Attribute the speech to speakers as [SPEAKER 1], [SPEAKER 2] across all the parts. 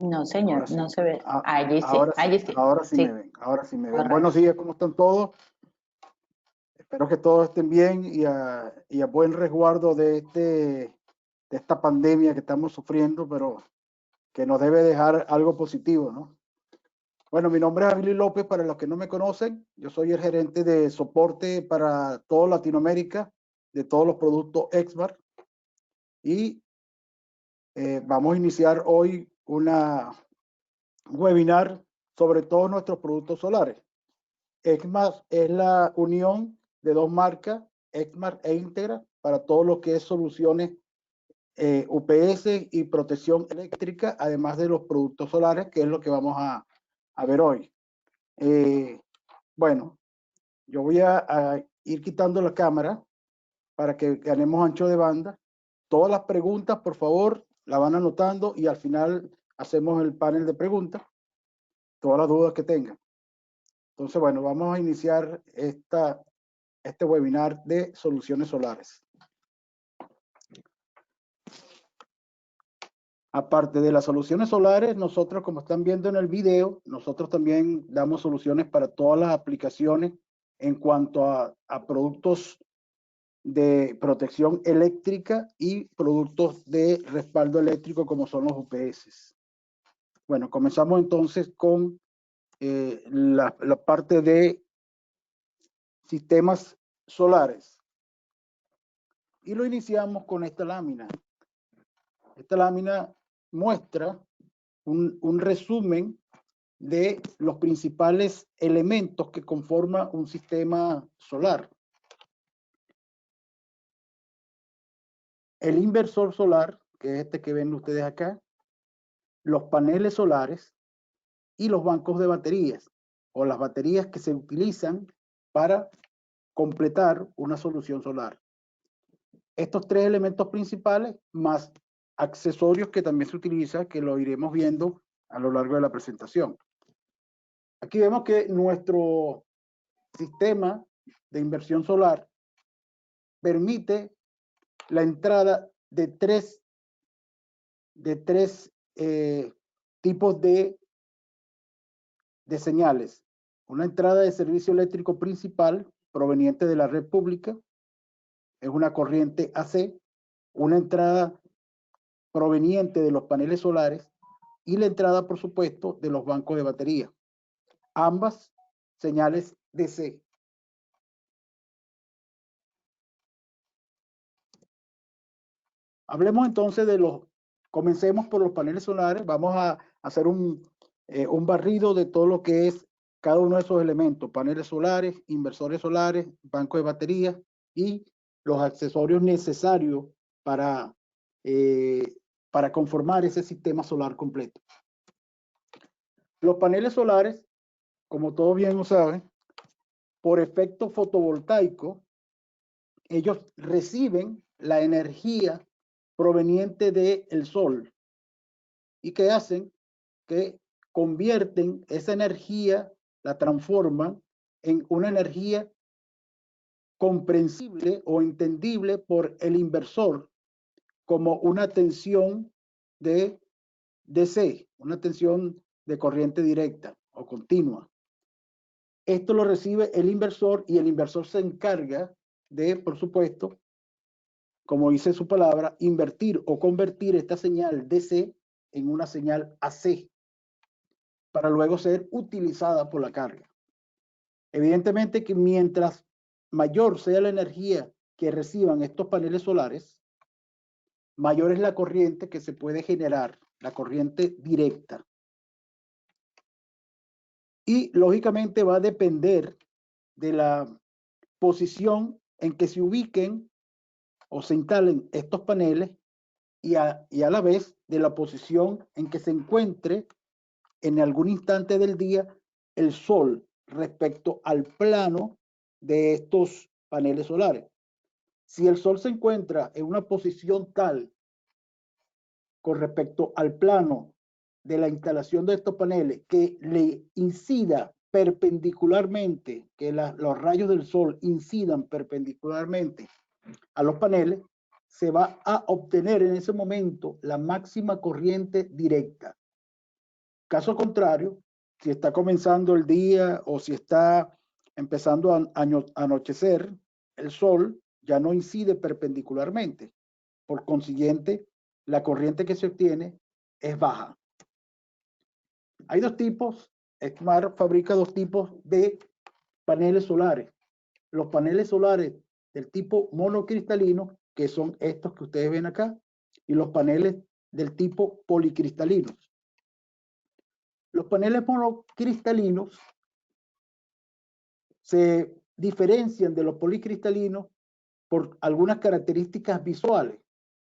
[SPEAKER 1] No,
[SPEAKER 2] Ahora
[SPEAKER 1] señor,
[SPEAKER 2] sí.
[SPEAKER 1] no se ve.
[SPEAKER 2] Ah,
[SPEAKER 1] Allí sí,
[SPEAKER 2] ahora sí,
[SPEAKER 1] allí sí.
[SPEAKER 2] ahora sí me
[SPEAKER 1] Sí,
[SPEAKER 2] ven, ahora sí me ven. Buenos
[SPEAKER 1] correcto.
[SPEAKER 2] días, ¿cómo están todos? Espero que todos estén bien y a buen resguardo de esta pandemia que estamos sufriendo, pero que nos debe dejar algo positivo, ¿no? Bueno, mi nombre es Abilio López, para los que no me conocen, yo soy el gerente de soporte para toda Latinoamérica, de todos los productos Exmar, y vamos a iniciar hoy un webinar sobre todos nuestros productos solares. Exmar es la unión de dos marcas, Exmar e Integra, para todo lo que es soluciones UPS y protección eléctrica, además de los productos solares, que es lo que vamos a ver hoy. Bueno, yo voy a ir quitando la cámara para que ganemos ancho de banda. Todas las preguntas, por favor, la van anotando y al final hacemos el panel de preguntas, todas las dudas que tengan. Entonces, bueno, vamos a iniciar este webinar de soluciones solares. Aparte de las soluciones solares, nosotros, como están viendo en el video, nosotros también damos soluciones para todas las aplicaciones en cuanto a productos de protección eléctrica y productos de respaldo eléctrico como son los UPS. Bueno, comenzamos entonces con la parte de sistemas solares. Y lo iniciamos con esta lámina. Esta lámina muestra un resumen de los principales elementos que conforman un sistema solar. El inversor solar, que es este que ven ustedes acá, los paneles solares y los bancos de baterías, o las baterías que se utilizan para completar una solución solar. Estos tres elementos principales, más accesorios que también se utilizan, que lo iremos viendo a lo largo de la presentación. Aquí vemos que nuestro sistema de inversión solar permite la entrada de tres tipos de señales. Una entrada de servicio eléctrico principal proveniente de la red pública, es una corriente AC, una entrada proveniente de los paneles solares y la entrada, por supuesto, de los bancos de batería. Ambas señales DC. Hablemos entonces comencemos por los paneles solares. Vamos a hacer un barrido de todo lo que es cada uno de esos elementos: paneles solares, inversores solares, banco de baterías y los accesorios necesarios para conformar ese sistema solar completo. Los paneles solares, como todos bien lo saben, por efecto fotovoltaico, ellos reciben la energía proveniente del sol y que hacen que convierten esa energía, la transforman en una energía comprensible o entendible por el inversor como una tensión de DC, una tensión de corriente directa o continua. Esto lo recibe el inversor y el inversor se encarga de, por supuesto, como dice su palabra, invertir o convertir esta señal DC en una señal AC para luego ser utilizada por la carga. Evidentemente que mientras mayor sea la energía que reciban estos paneles solares, mayor es la corriente que se puede generar, la corriente directa. Y lógicamente va a depender de la posición en que se ubiquen o se instalen estos paneles y a la vez de la posición en que se encuentre en algún instante del día el sol respecto al plano de estos paneles solares. Si el sol se encuentra en una posición tal con respecto al plano de la instalación de estos paneles que le incida perpendicularmente, que los rayos del sol incidan perpendicularmente a los paneles, se va a obtener en ese momento la máxima corriente directa. Caso contrario, si está comenzando el día o si está empezando a anochecer, el sol ya no incide perpendicularmente. Por consiguiente, la corriente que se obtiene es baja. Hay dos tipos, Exmar fabrica dos tipos de paneles solares. Los paneles solares del tipo monocristalino, que son estos que ustedes ven acá, y los paneles del tipo policristalinos. Los paneles monocristalinos se diferencian de los policristalinos por algunas características visuales.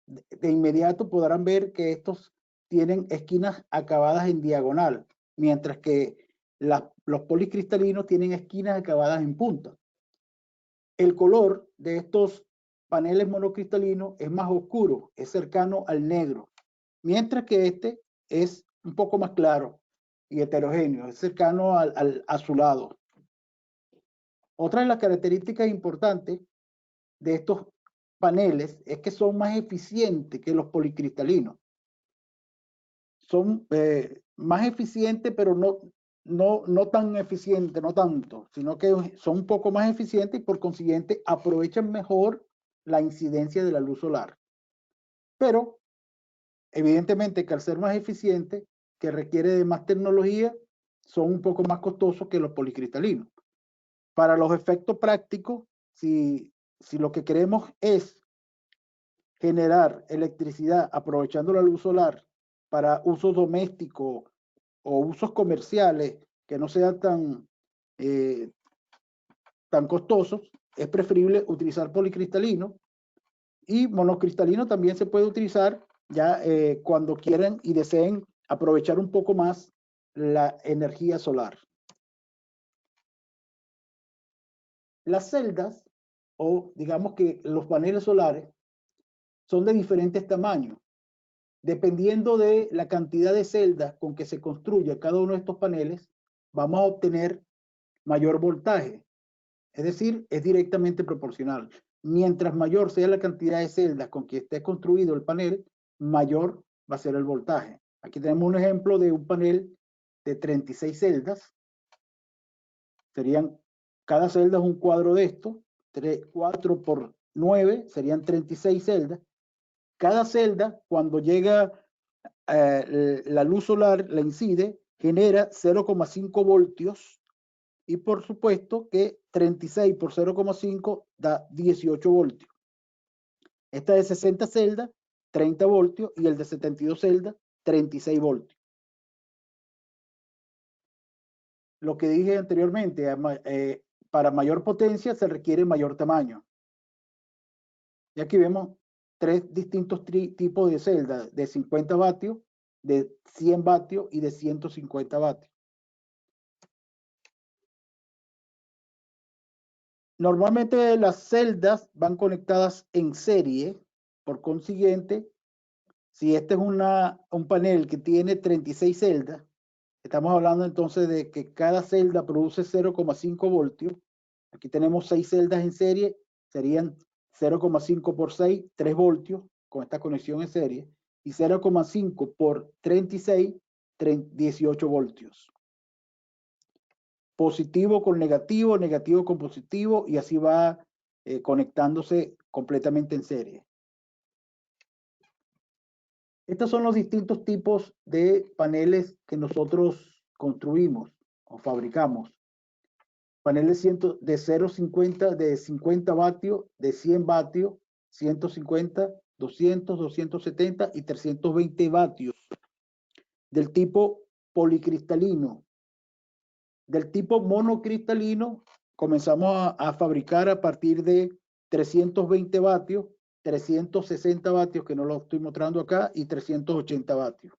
[SPEAKER 2] De inmediato podrán ver que estos tienen esquinas acabadas en diagonal, mientras que los policristalinos tienen esquinas acabadas en punta. El color de estos paneles monocristalinos es más oscuro, es cercano al negro, mientras que este es un poco más claro y heterogéneo, es cercano al azulado. Otra de las características importantes de estos paneles es que son más eficientes que los policristalinos. Son más eficientes, pero no tan eficientes, no tanto, sino que son un poco más eficientes y por consiguiente aprovechan mejor la incidencia de la luz solar. Pero, evidentemente, que al ser más eficientes, que requiere de más tecnología, son un poco más costosos que los policristalinos. Para los efectos prácticos, si lo que queremos es generar electricidad aprovechando la luz solar para usos domésticos o usos comerciales que no sean tan costosos, es preferible utilizar policristalino, y monocristalino también se puede utilizar ya cuando quieran y deseen aprovechar un poco más la energía solar. Las celdas, o digamos que los paneles solares, son de diferentes tamaños. Dependiendo de la cantidad de celdas con que se construya cada uno de estos paneles, vamos a obtener mayor voltaje. Es decir, es directamente proporcional. Mientras mayor sea la cantidad de celdas con que esté construido el panel, mayor va a ser el voltaje. Aquí tenemos un ejemplo de un panel de 36 celdas. Cada celda es un cuadro de esto. 4 por 9 serían 36 celdas. Cada celda, cuando llega la luz solar, la incide, genera 0,5 voltios, y por supuesto que 36 por 0,5 da 18 voltios. Esta de 60 celdas, 30 voltios, y el de 72 celdas, 36 voltios. Lo que dije anteriormente, para mayor potencia se requiere mayor tamaño. Y aquí vemos tres distintos tipos de celdas, de 50 vatios, de 100 vatios y de 150 vatios. Normalmente las celdas van conectadas en serie, por consiguiente, si este es un panel que tiene 36 celdas, estamos hablando entonces de que cada celda produce 0,5 voltios. Aquí tenemos 6 celdas en serie, serían 0,5 por 6, 3 voltios con esta conexión en serie, y 0,5 por 36, 18 voltios. Positivo con negativo, negativo con positivo, y así va conectándose completamente en serie. Estos son los distintos tipos de paneles que nosotros construimos o fabricamos. Paneles de 0,50, de 50 vatios, de 100 vatios, 150, 200, 270 y 320 vatios. Del tipo policristalino. Del tipo monocristalino comenzamos a fabricar a partir de 320 vatios, 360 vatios, que no lo estoy mostrando acá, y 380 vatios.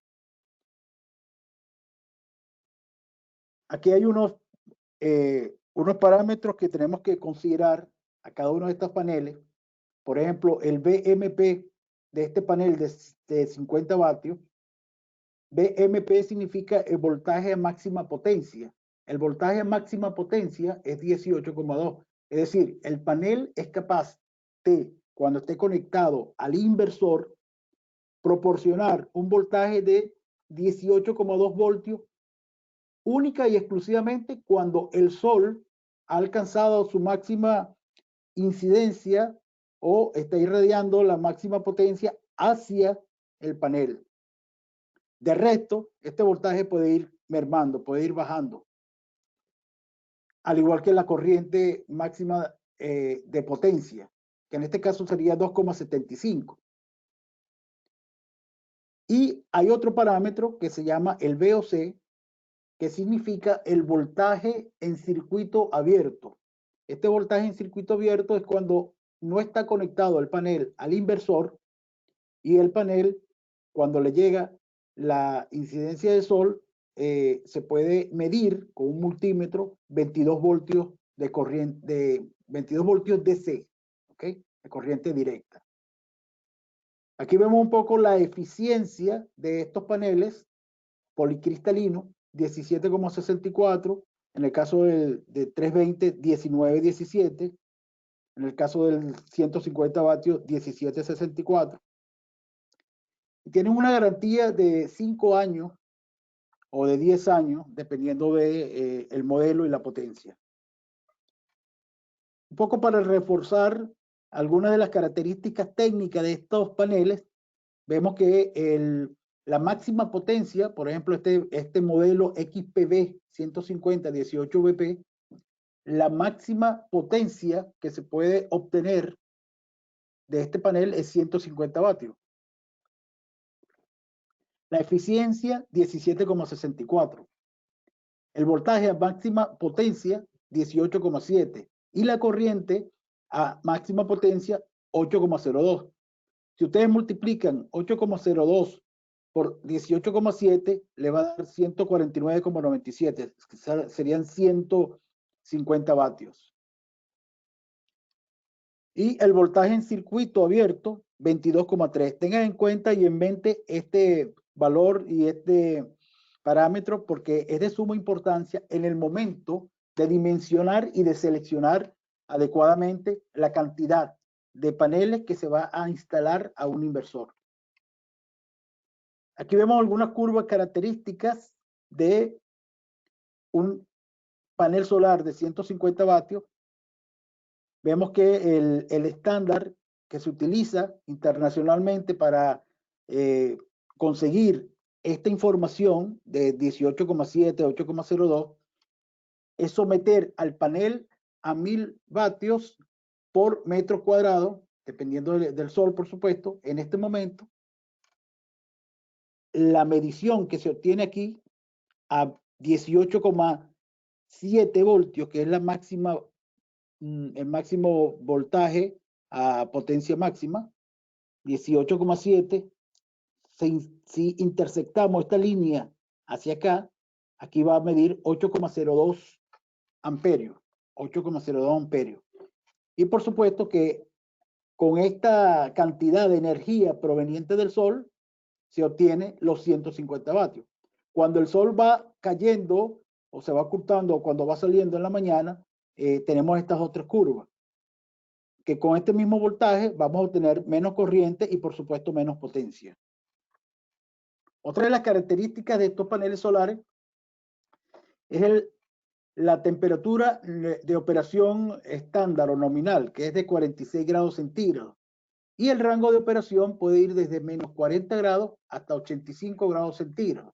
[SPEAKER 2] Aquí hay unos parámetros que tenemos que considerar a cada uno de estos paneles. Por ejemplo, el BMP de este panel de 50 vatios. BMP significa el voltaje a máxima potencia. El voltaje a máxima potencia es 18,2. Es decir, el panel es capaz de, cuando esté conectado al inversor, proporcionar un voltaje de 18,2 voltios única y exclusivamente cuando el sol ha alcanzado su máxima incidencia o está irradiando la máxima potencia hacia el panel. De resto, este voltaje puede ir mermando, puede ir bajando, al igual que la corriente máxima de potencia, que en este caso sería 2,75. Y hay otro parámetro que se llama el VOC, que significa el voltaje en circuito abierto. Este voltaje en circuito abierto es cuando no está conectado el panel al inversor y el panel, cuando le llega la incidencia del sol, se puede medir con un multímetro 22 voltios de corriente, 22 voltios DC, ¿ok? De corriente directa. Aquí vemos un poco la eficiencia de estos paneles policristalinos, 17,64, en el caso de 320, 19,17, en el caso del 150 vatios, 17,64. Tienen una garantía de 5 años o de 10 años, dependiendo de el modelo y la potencia. Un poco para reforzar algunas de las características técnicas de estos paneles, vemos que la máxima potencia, por ejemplo, este modelo XPB 150 18 BP, la máxima potencia que se puede obtener de este panel es 150 vatios. La eficiencia, 17,64. El voltaje a máxima potencia, 18,7. Y la corriente a máxima potencia, 8,02. Si ustedes multiplican 8,02 por 18,7, le va a dar 149,97. Serían 150 vatios. Y el voltaje en circuito abierto, 22,3. Tengan en cuenta y en mente este valor y este parámetro porque es de suma importancia en el momento de dimensionar y de seleccionar adecuadamente la cantidad de paneles que se va a instalar a un inversor. Aquí vemos algunas curvas características de un panel solar de 150 vatios. Vemos que el estándar que se utiliza internacionalmente para conseguir esta información de 18,7, 8,02 es someter al panel a 1000 vatios por metro cuadrado, dependiendo del sol, por supuesto. En este momento, la medición que se obtiene aquí a 18,7 voltios, que es la máxima, el máximo voltaje a potencia máxima, 18,7. Si intersectamos esta línea hacia acá, aquí va a medir 8,02 amperios. 8,02 amperios. Y por supuesto que con esta cantidad de energía proveniente del sol, se obtiene los 150 vatios. Cuando el sol va cayendo o se va ocultando o cuando va saliendo en la mañana, tenemos estas otras curvas. Que con este mismo voltaje vamos a obtener menos corriente y por supuesto menos potencia. Otra de las características de estos paneles solares es la temperatura de operación estándar o nominal, que es de 46 grados centígrados. Y el rango de operación puede ir desde menos 40 grados hasta 85 grados centígrados.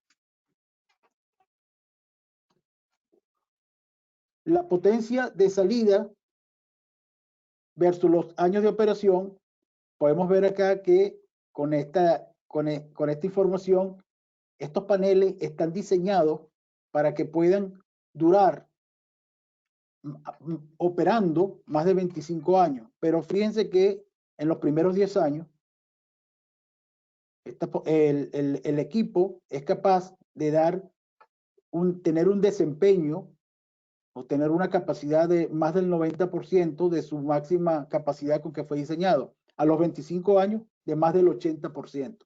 [SPEAKER 2] La potencia de salida versus los años de operación, podemos ver acá que con esta información, estos paneles están diseñados para que puedan durar operando más de 25 años. Pero fíjense que en los primeros 10 años, el equipo es capaz de tener un desempeño o tener una capacidad de más del 90% de su máxima capacidad con que fue diseñado. A los 25 años, de más del 80%.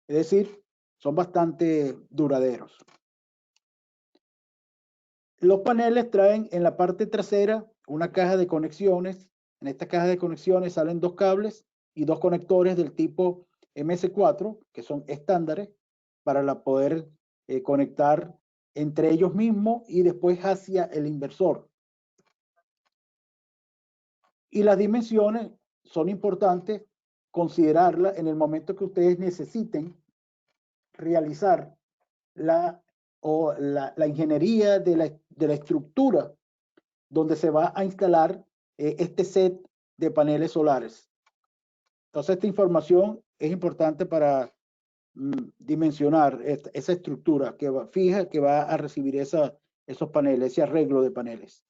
[SPEAKER 2] Es decir, son bastante duraderos. Los paneles traen en la parte trasera una caja de conexiones. En esta caja de conexiones salen 2 cables y 2 conectores del tipo MS4, que son estándares para poder conectar entre ellos mismos y después hacia el inversor. Y las dimensiones son importantes considerarlas en el momento que ustedes necesiten realizar la ingeniería de la estructura donde se va a instalar este set de paneles solares. Entonces, esta información es importante para dimensionar esa estructura fija que va a recibir esos paneles, ese arreglo de paneles.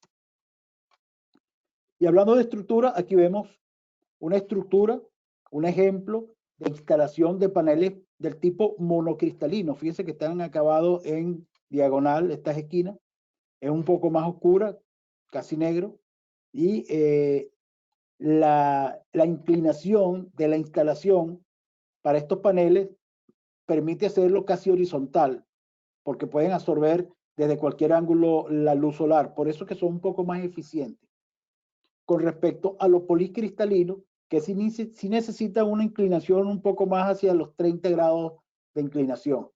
[SPEAKER 2] Y hablando de estructura, aquí vemos una estructura, un ejemplo de instalación de paneles del tipo monocristalino. Fíjense que están acabados en diagonal estas esquinas. Es un poco más oscura, casi negro. Y la inclinación de la instalación para estos paneles permite hacerlo casi horizontal, porque pueden absorber desde cualquier ángulo la luz solar. Por eso es que son un poco más eficientes. Con respecto a los policristalinos, que sí necesitan una inclinación un poco más hacia los 30 grados de inclinación.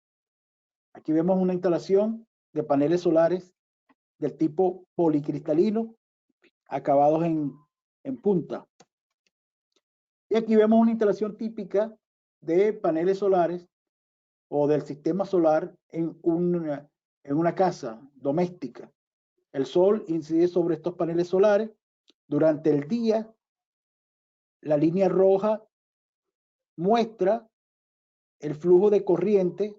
[SPEAKER 2] Aquí vemos una instalación de paneles solares del tipo policristalino, acabados en punta. Y aquí vemos una instalación típica de paneles solares o del sistema solar en una casa doméstica. El sol incide sobre estos paneles solares. Durante el día, la línea roja muestra el flujo de corriente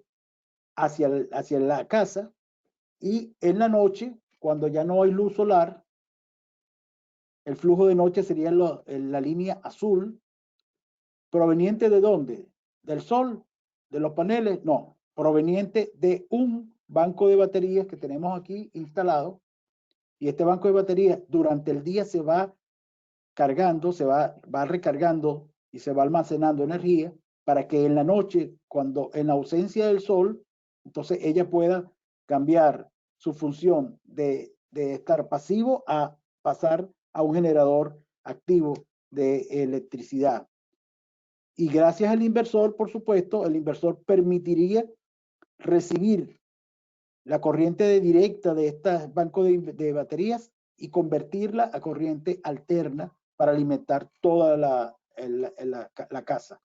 [SPEAKER 2] hacia la casa, y en la noche, cuando ya no hay luz solar, el flujo de noche sería la línea azul. ¿Proveniente de dónde? ¿Del sol? ¿De los paneles? No, proveniente de un banco de baterías que tenemos aquí instalado, y este banco de baterías durante el día se va cargando, va recargando y se va almacenando energía para que en la noche, cuando en ausencia del sol, entonces ella pueda cambiar su función de estar pasivo a pasar a un generador activo de electricidad. Y gracias al inversor, por supuesto, el inversor permitiría recibir la corriente directa de este banco de baterías y convertirla a corriente alterna para alimentar toda la casa.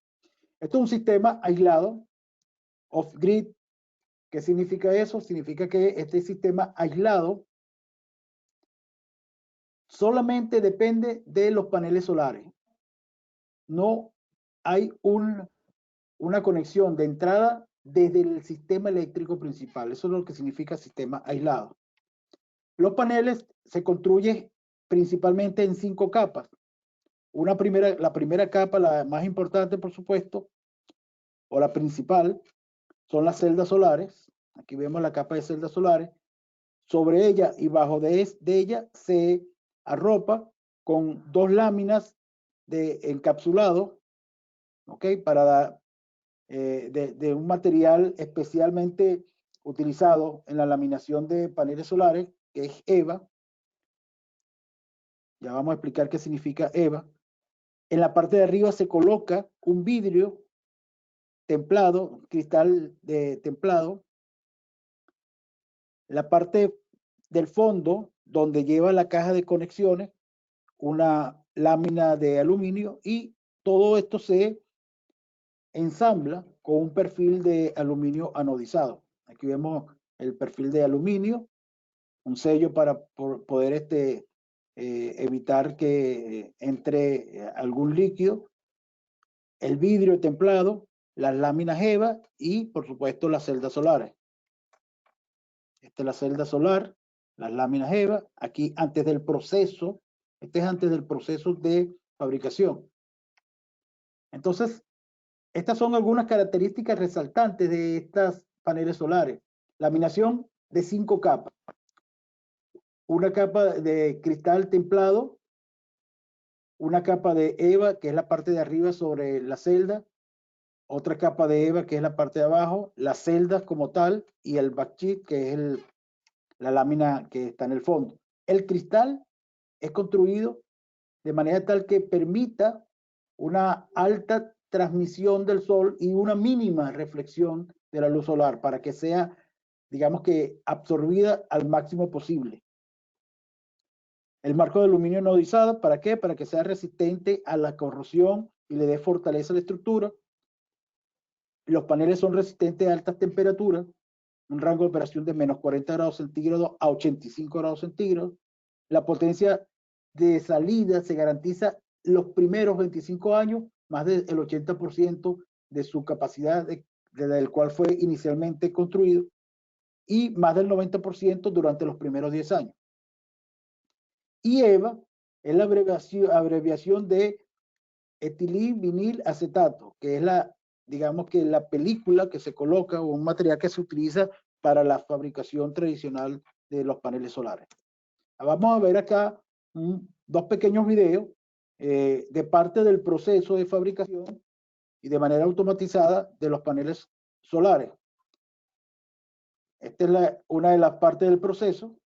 [SPEAKER 2] Esto es un sistema aislado, off-grid. ¿Qué significa eso? Significa que este sistema aislado solamente depende de los paneles solares. No hay una conexión de entrada desde el sistema eléctrico principal. Eso es lo que significa sistema aislado. Los paneles se construyen principalmente en 5 capas. La primera capa, la más importante, por supuesto, o la principal, son las celdas solares. Aquí vemos la capa de celdas solares. Sobre ella y bajo de ella se arropa con 2 láminas de encapsulado, ¿ok? De un material especialmente utilizado en la laminación de paneles solares, que es EVA. Ya vamos a explicar qué significa EVA. En la parte de arriba se coloca un vidrio templado, cristal templado. La parte del fondo, donde lleva la caja de conexiones, una lámina de aluminio, y todo esto se ensambla con un perfil de aluminio anodizado. Aquí vemos el perfil de aluminio, un sello para poder evitar que entre algún líquido, el vidrio templado, las láminas EVA y, por supuesto, las celdas solares. Esta es la celda solar, las láminas EVA. Aquí antes del proceso, este es antes del proceso de fabricación. Entonces, estas son algunas características resaltantes de estos paneles solares. Laminación de 5 capas. Una capa de cristal templado, una capa de EVA, que es la parte de arriba sobre la celda, otra capa de EVA, que es la parte de abajo, las celdas como tal, y el backsheet, que es la lámina que está en el fondo. El cristal es construido de manera tal que permita una alta transmisión del sol y una mínima reflexión de la luz solar, para que sea digamos que absorbida al máximo posible. El marco de aluminio anodizado, ¿para qué? Para que sea resistente a la corrosión y le dé fortaleza a la estructura. Los paneles son resistentes a altas temperaturas, un rango de operación de menos 40 grados centígrados a 85 grados centígrados. La potencia de salida se garantiza los primeros 25 años, más del 80% de su capacidad desde el cual fue inicialmente construido, y más del 90% durante los primeros 10 años. Y EVA es la abreviación de etilvinil acetato, que es digamos que la película que se coloca o un material que se utiliza para la fabricación tradicional de los paneles solares. Vamos a ver acá dos pequeños videos de parte del proceso de fabricación y de manera automatizada de los paneles solares. Esta es una de las partes del proceso.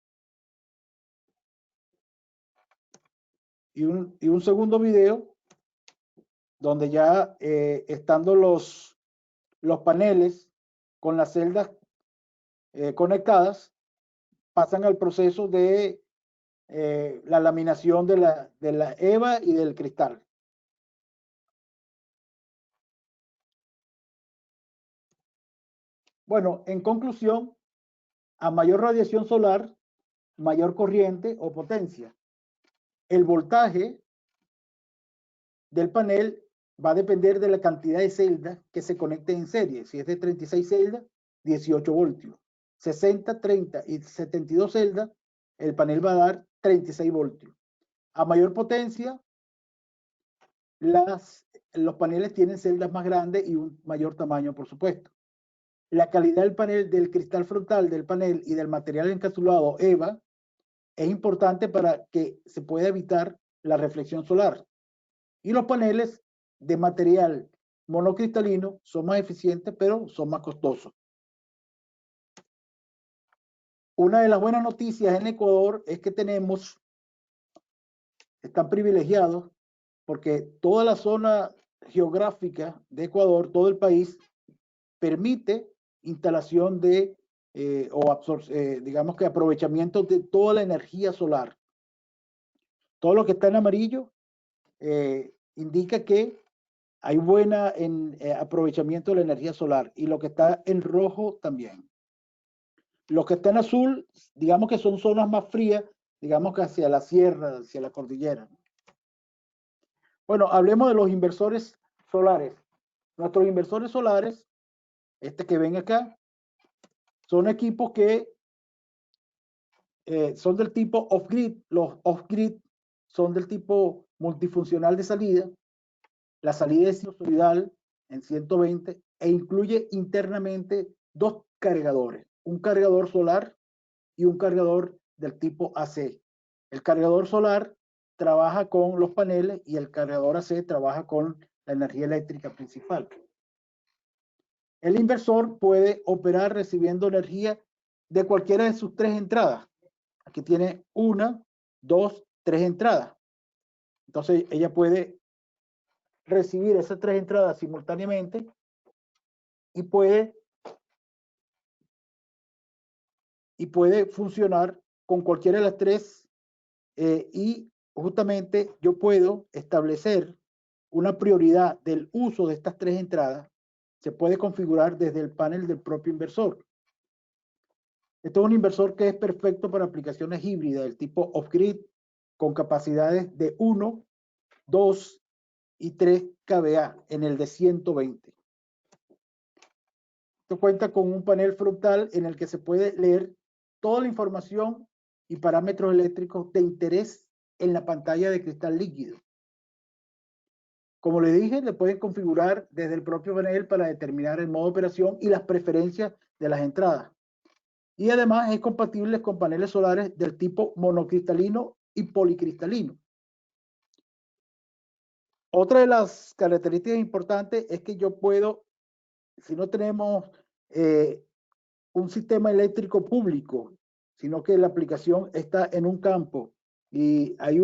[SPEAKER 2] Y un segundo video donde ya estando los paneles con las celdas conectadas, pasan al proceso de la laminación de la EVA y del cristal. Bueno, en conclusión, a mayor radiación solar, mayor corriente o potencia. El voltaje del panel va a depender de la cantidad de celdas que se conecten en serie. Si es de 36 celdas, 18 voltios. 60, 30 y 72 celdas, el panel va a dar 36 voltios. A mayor potencia, los paneles tienen celdas más grandes y un mayor tamaño, por supuesto. La calidad del panel, del cristal frontal del panel y del material encapsulado EVA es importante para que se pueda evitar la reflexión solar. Y los paneles de material monocristalino son más eficientes, pero son más costosos. Una de las buenas noticias en Ecuador es que están privilegiados porque toda la zona geográfica de Ecuador, todo el país, permite instalación de digamos que aprovechamiento de toda la energía solar. Todo lo que está en amarillo indica que hay buena aprovechamiento de la energía solar, y lo que está en rojo también. Lo que está en azul, digamos que son zonas más frías, digamos que hacia la sierra, hacia la cordillera. Bueno, hablemos de los inversores solares. Nuestros inversores solares, que ven acá, son equipos que son del tipo off-grid. Los off-grid son del tipo multifuncional de salida. La salida es sinusoidal en 120 e incluye internamente dos cargadores, un cargador solar y un cargador del tipo AC. El cargador solar trabaja con los paneles y el cargador AC trabaja con la energía eléctrica principal. El inversor puede operar recibiendo energía de cualquiera de sus tres entradas. Aquí tiene 1, 2, 3 entradas. Entonces ella puede recibir esas tres entradas simultáneamente y puede funcionar con cualquiera de las tres, y justamente yo puedo establecer una prioridad del uso de estas tres entradas. Se puede configurar desde el panel del propio inversor. Este es un inversor que es perfecto para aplicaciones híbridas del tipo off-grid con capacidades de 1, 2 y 3 kVA en el de 120. Esto cuenta con un panel frontal en el que se puede leer toda la información y parámetros eléctricos de interés en la pantalla de cristal líquido. Como le dije, le pueden configurar desde el propio panel para determinar el modo de operación y las preferencias de las entradas. Y además es compatible con paneles solares del tipo monocristalino y policristalino. Otra de las características importantes es que yo puedo, si no tenemos un sistema eléctrico público, sino que la aplicación está en un campo y hay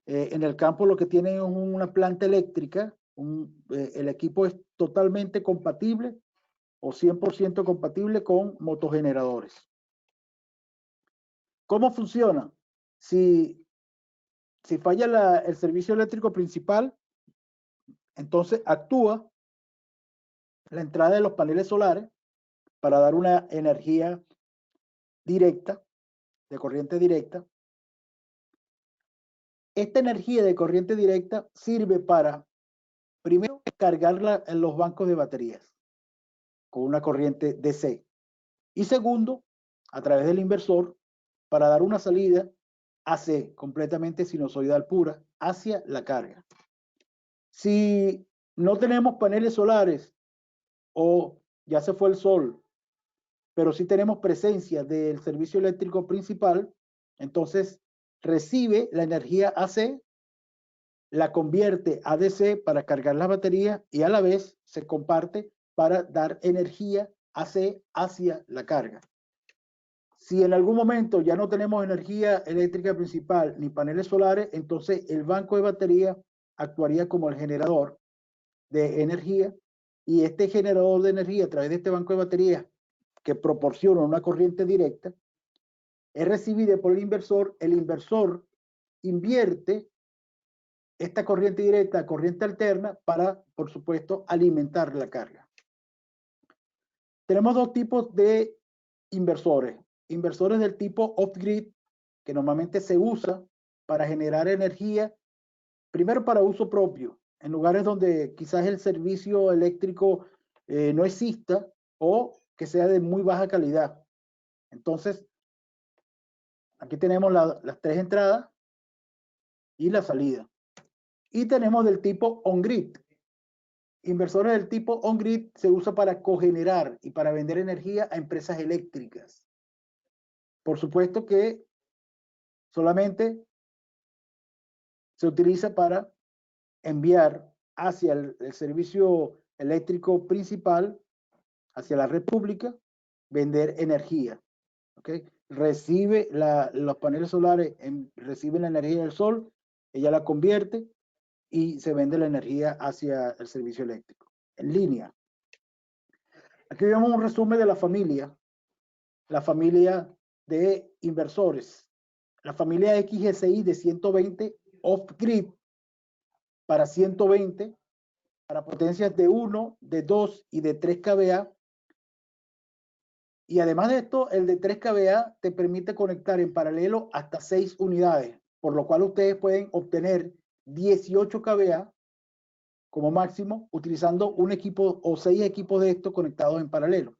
[SPEAKER 2] en el campo lo que tienen es una planta eléctrica, el equipo es totalmente compatible o 100% compatible con motogeneradores. ¿Cómo funciona? Si falla el servicio eléctrico principal, entonces actúa la entrada de los paneles solares para dar una energía directa, de corriente directa. Esta energía de corriente directa sirve para, primero, cargarla en los bancos de baterías con una corriente DC. Y segundo, a través del inversor, para dar una salida AC completamente sinusoidal pura hacia la carga. Si no tenemos paneles solares o ya se fue el sol, pero sí tenemos presencia del servicio eléctrico principal, entonces recibe la energía AC, la convierte a DC para cargar las baterías y a la vez se comparte para dar energía AC hacia la carga. Si en algún momento ya no tenemos energía eléctrica principal ni paneles solares, entonces el banco de batería actuaría como el generador de energía y este generador de energía a través de este banco de baterías que proporciona una corriente directa es recibida por el inversor invierte esta corriente directa a corriente alterna para, por supuesto, alimentar la carga. Tenemos dos tipos de inversores. Inversores del tipo off-grid, que normalmente se usa para generar energía, primero para uso propio, en lugares donde quizás el servicio eléctrico no exista o que sea de muy baja calidad. Entonces, aquí tenemos las tres entradas y la salida. Y tenemos del tipo on-grid. Inversores del tipo on-grid se usa para cogenerar y para vender energía a empresas eléctricas. Por supuesto que solamente se utiliza para enviar hacia el servicio eléctrico principal, hacia la red pública, vender energía. ¿Okay? Recibe los paneles solares, reciben la energía del sol, ella la convierte y se vende la energía hacia el servicio eléctrico, en línea. Aquí vemos un resumen de la familia de inversores. La familia XGCI de 120 off-grid para 120, para potencias de 1, de 2 y de 3 kVA. Y además de esto, el de 3 kVA te permite conectar en paralelo hasta 6 unidades, por lo cual ustedes pueden obtener 18 kVA como máximo utilizando un equipo o 6 equipos de estos conectados en paralelo.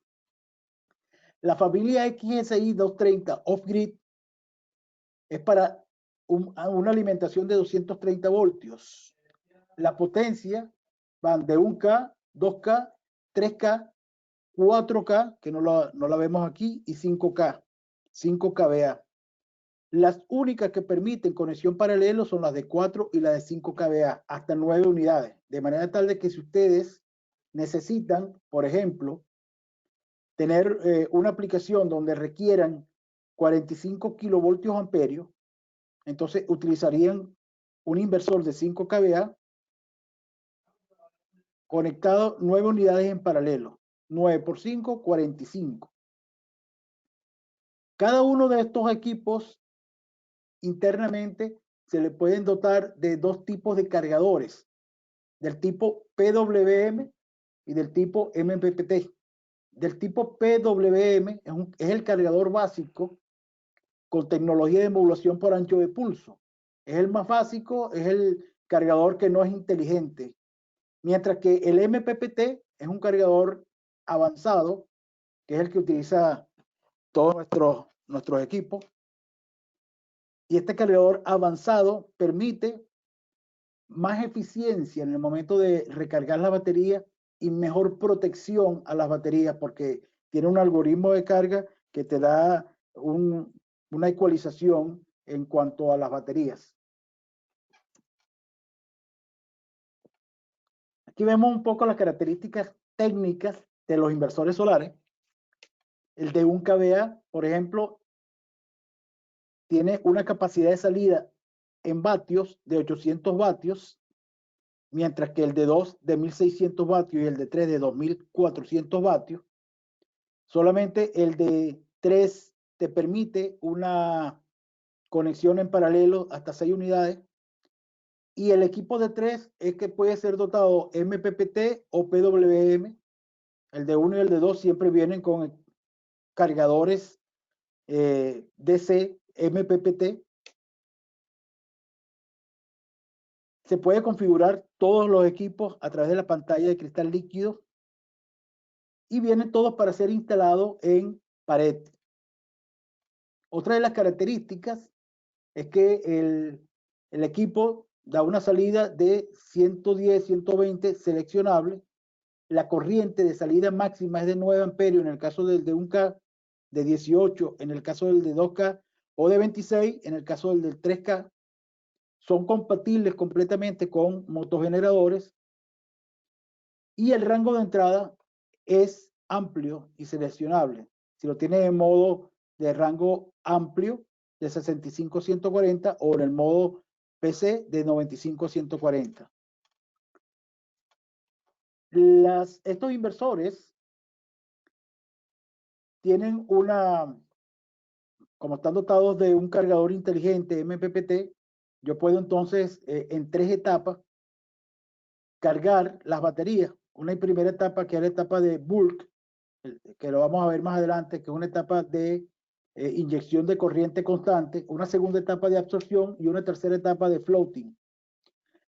[SPEAKER 2] La familia XSI 230 off-grid es para una alimentación de 230 voltios. La potencia van de 1K, 2K, 3K, 4K, que no la vemos aquí, y 5K, 5 kVA. Las únicas que permiten conexión paralelo son las de 4 y las de 5 kVA, hasta 9 unidades. De manera tal de que si ustedes necesitan, por ejemplo, tener una aplicación donde requieran 45 kilovoltios amperios, entonces utilizarían un inversor de 5 kVA conectado 9 unidades en paralelo. 9 por 5, 45. Cada uno de estos equipos internamente se le pueden dotar de dos tipos de cargadores, del tipo PWM y del tipo MPPT. Del tipo PWM es el cargador básico con tecnología de modulación por ancho de pulso. Es el más básico, es el cargador que no es inteligente. Mientras que el MPPT es un cargador avanzado, que es el que utiliza todos nuestros equipos. Y este cargador avanzado permite más eficiencia en el momento de recargar la batería y mejor protección a las baterías porque tiene un algoritmo de carga que te da una ecualización en cuanto a las baterías. Aquí vemos un poco las características técnicas de los inversores solares. El de 1 kVA, por ejemplo, tiene una capacidad de salida en vatios de 800 vatios, mientras que el de 2 de 1600 vatios y el de 3 de 2400 vatios. Solamente el de 3 te permite una conexión en paralelo hasta 6 unidades. Y el equipo de 3 es que puede ser dotado MPPT o PWM. El de 1 y el de 2 siempre vienen con cargadores DC MPPT. Se puede configurar todos los equipos a través de la pantalla de cristal líquido y vienen todos para ser instalados en pared. Otra de las características es que el equipo da una salida de 110, 120 seleccionable. La corriente de salida máxima es de 9 amperios en el caso del de 1K, de 18 en el caso del de 2K o de 26 en el caso del 3K. Son compatibles completamente con motogeneradores y el rango de entrada es amplio y seleccionable. Si lo tienes en modo de rango amplio de 65 a 140 o en el modo PC de 95 a 140. Estos inversores tienen como están dotados de un cargador inteligente MPPT, yo puedo entonces en 3 etapas cargar las baterías. Una primera etapa que es la etapa de bulk, que lo vamos a ver más adelante, que es una etapa de inyección de corriente constante, una segunda etapa de absorción y una tercera etapa de floating.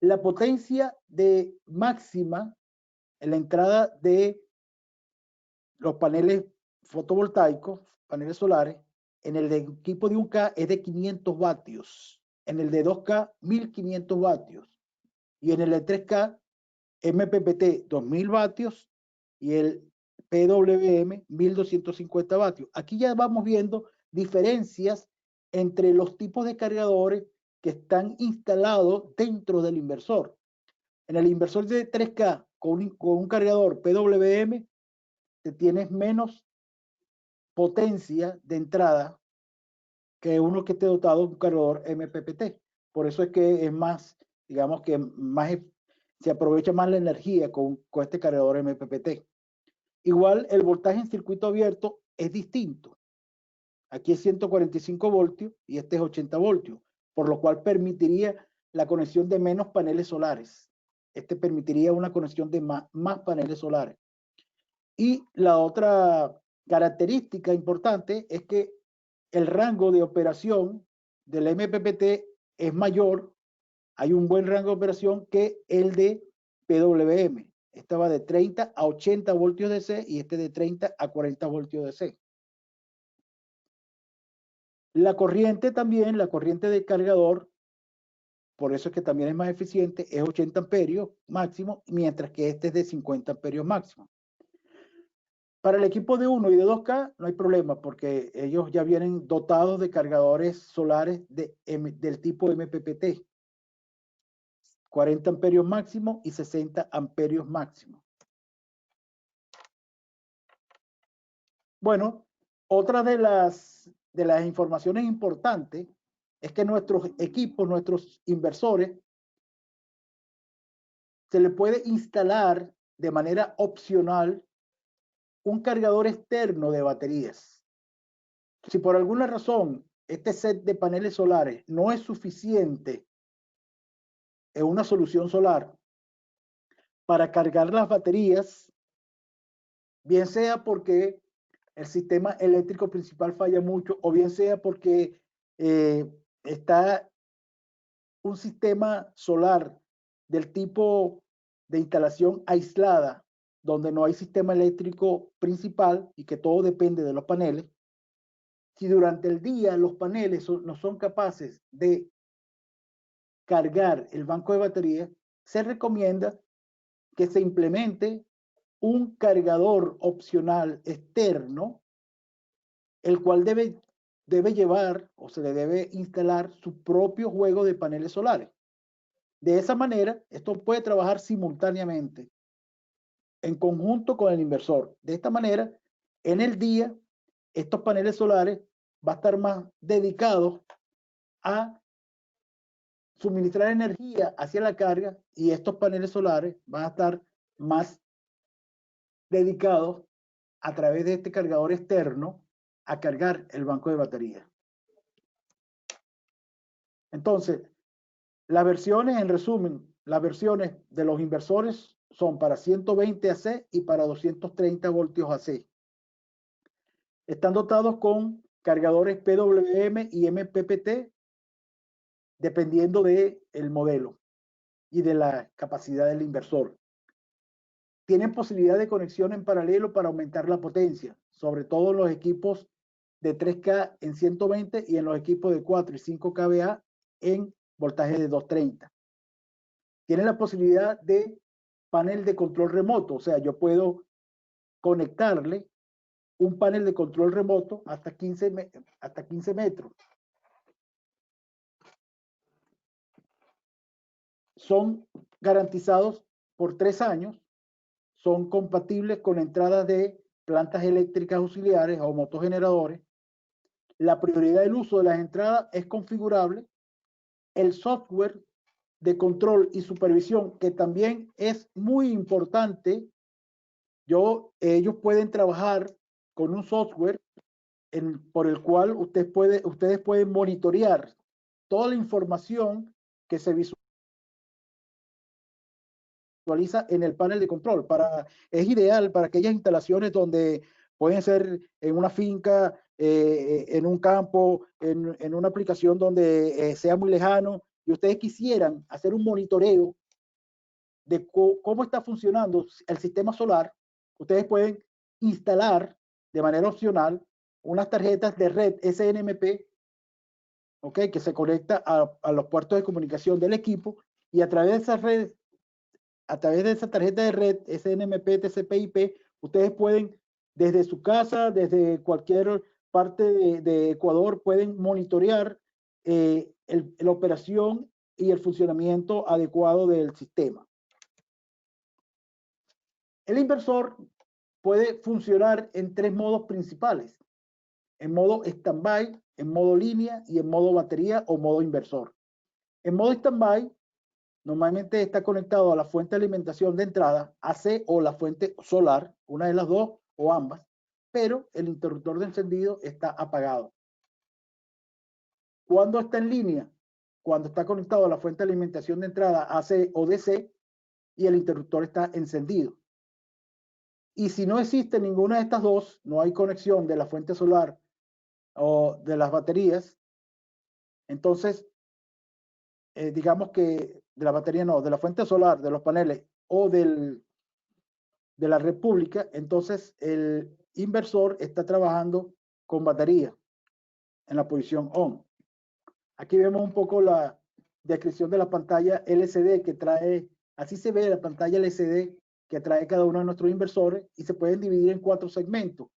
[SPEAKER 2] La potencia de máxima en la entrada de los paneles fotovoltaicos, paneles solares, en el de equipo de 1K es de 500 vatios, en el de 2K 1500 vatios y en el de 3K MPPT 2000 vatios y el PWM 1250 vatios. Aquí ya vamos viendo diferencias entre los tipos de cargadores que están instalados dentro del inversor. En el inversor de 3K con un cargador PWM te tienes menos potencia de entrada que uno que esté dotado de un cargador MPPT. Por eso es que es más, digamos que más se aprovecha más la energía con este cargador MPPT. Igual el voltaje en circuito abierto es distinto. Aquí es 145 voltios y este es 80 voltios, por lo cual permitiría la conexión de menos paneles solares. Este permitiría una conexión de más paneles solares. Y la otra característica importante es que el rango de operación del MPPT es mayor, hay un buen rango de operación que el de PWM. Esta va de 30 a 80 voltios DC y este de 30 a 40 voltios DC. La corriente también, la corriente del cargador, por eso es que también es más eficiente, es 80 amperios máximo, mientras que este es de 50 amperios máximo. Para el equipo de 1 y de 2K no hay problema porque ellos ya vienen dotados de cargadores solares del tipo MPPT. 40 amperios máximo y 60 amperios máximo. Bueno, otra de las informaciones importantes es que nuestros equipos, nuestros inversores, se le puede instalar de manera opcional un cargador externo de baterías. Si por alguna razón este set de paneles solares no es suficiente en una solución solar para cargar las baterías, bien sea porque el sistema eléctrico principal falla mucho o bien sea porque está un sistema solar del tipo de instalación aislada, donde no hay sistema eléctrico principal y que todo depende de los paneles. Si durante el día los paneles no son capaces de cargar el banco de baterías, se recomienda que se implemente un cargador opcional externo, el cual debe llevar o se le debe instalar su propio juego de paneles solares. De esa manera, esto puede trabajar simultáneamente en conjunto con el inversor. De esta manera, en el día, estos paneles solares va a estar más dedicados a suministrar energía hacia la carga y estos paneles solares van a estar más dedicados a través de este cargador externo a cargar el banco de batería. Entonces, las versiones, en resumen, las versiones de los inversores son para 120 AC y para 230 voltios AC. Están dotados con cargadores PWM y MPPT, dependiendo del modelo y de la capacidad del inversor. Tienen posibilidad de conexión en paralelo para aumentar la potencia, sobre todo en los equipos de 3K en 120 y en los equipos de 4 y 5 kVA en voltaje de 230. Tienen la posibilidad de panel de control remoto, o sea, yo puedo conectarle un panel de control remoto hasta 15 metros. Son garantizados por 3 años, son compatibles con entradas de plantas eléctricas auxiliares o motogeneradores. La prioridad del uso de las entradas es configurable. El software de control y supervisión, que también es muy importante, ellos pueden trabajar con un software por el cual ustedes pueden monitorear toda la información que se visualiza en el panel de control. Es ideal para aquellas instalaciones donde pueden ser en una finca, en un campo, en una aplicación donde sea muy lejano y ustedes quisieran hacer un monitoreo de cómo está funcionando el sistema solar. Ustedes pueden instalar de manera opcional unas tarjetas de red SNMP, ¿okay? Que se conecta a los puertos de comunicación del equipo, y a través de esas redes, a través de esa tarjeta de red SNMP, TCP/IP, ustedes pueden desde su casa, desde cualquier parte de Ecuador, pueden monitorear la operación y el funcionamiento adecuado del sistema. El inversor puede funcionar en 3 modos principales: en modo stand-by, en modo línea y en modo batería o modo inversor. En modo stand-by, normalmente está conectado a la fuente de alimentación de entrada, AC o la fuente solar, una de las dos o ambas, pero el interruptor de encendido está apagado. ¿Cuándo está en línea? Cuando está conectado a la fuente de alimentación de entrada AC o DC y el interruptor está encendido. Y si no existe ninguna de estas dos, no hay conexión de la fuente solar o de las baterías, entonces, digamos que de la batería no, de la fuente solar, de los paneles o de la red pública, entonces el inversor está trabajando con batería en la posición ON. Aquí vemos un poco la descripción de la pantalla LCD que trae, así se ve la pantalla LCD que trae cada uno de nuestros inversores, y se pueden dividir en 4 segmentos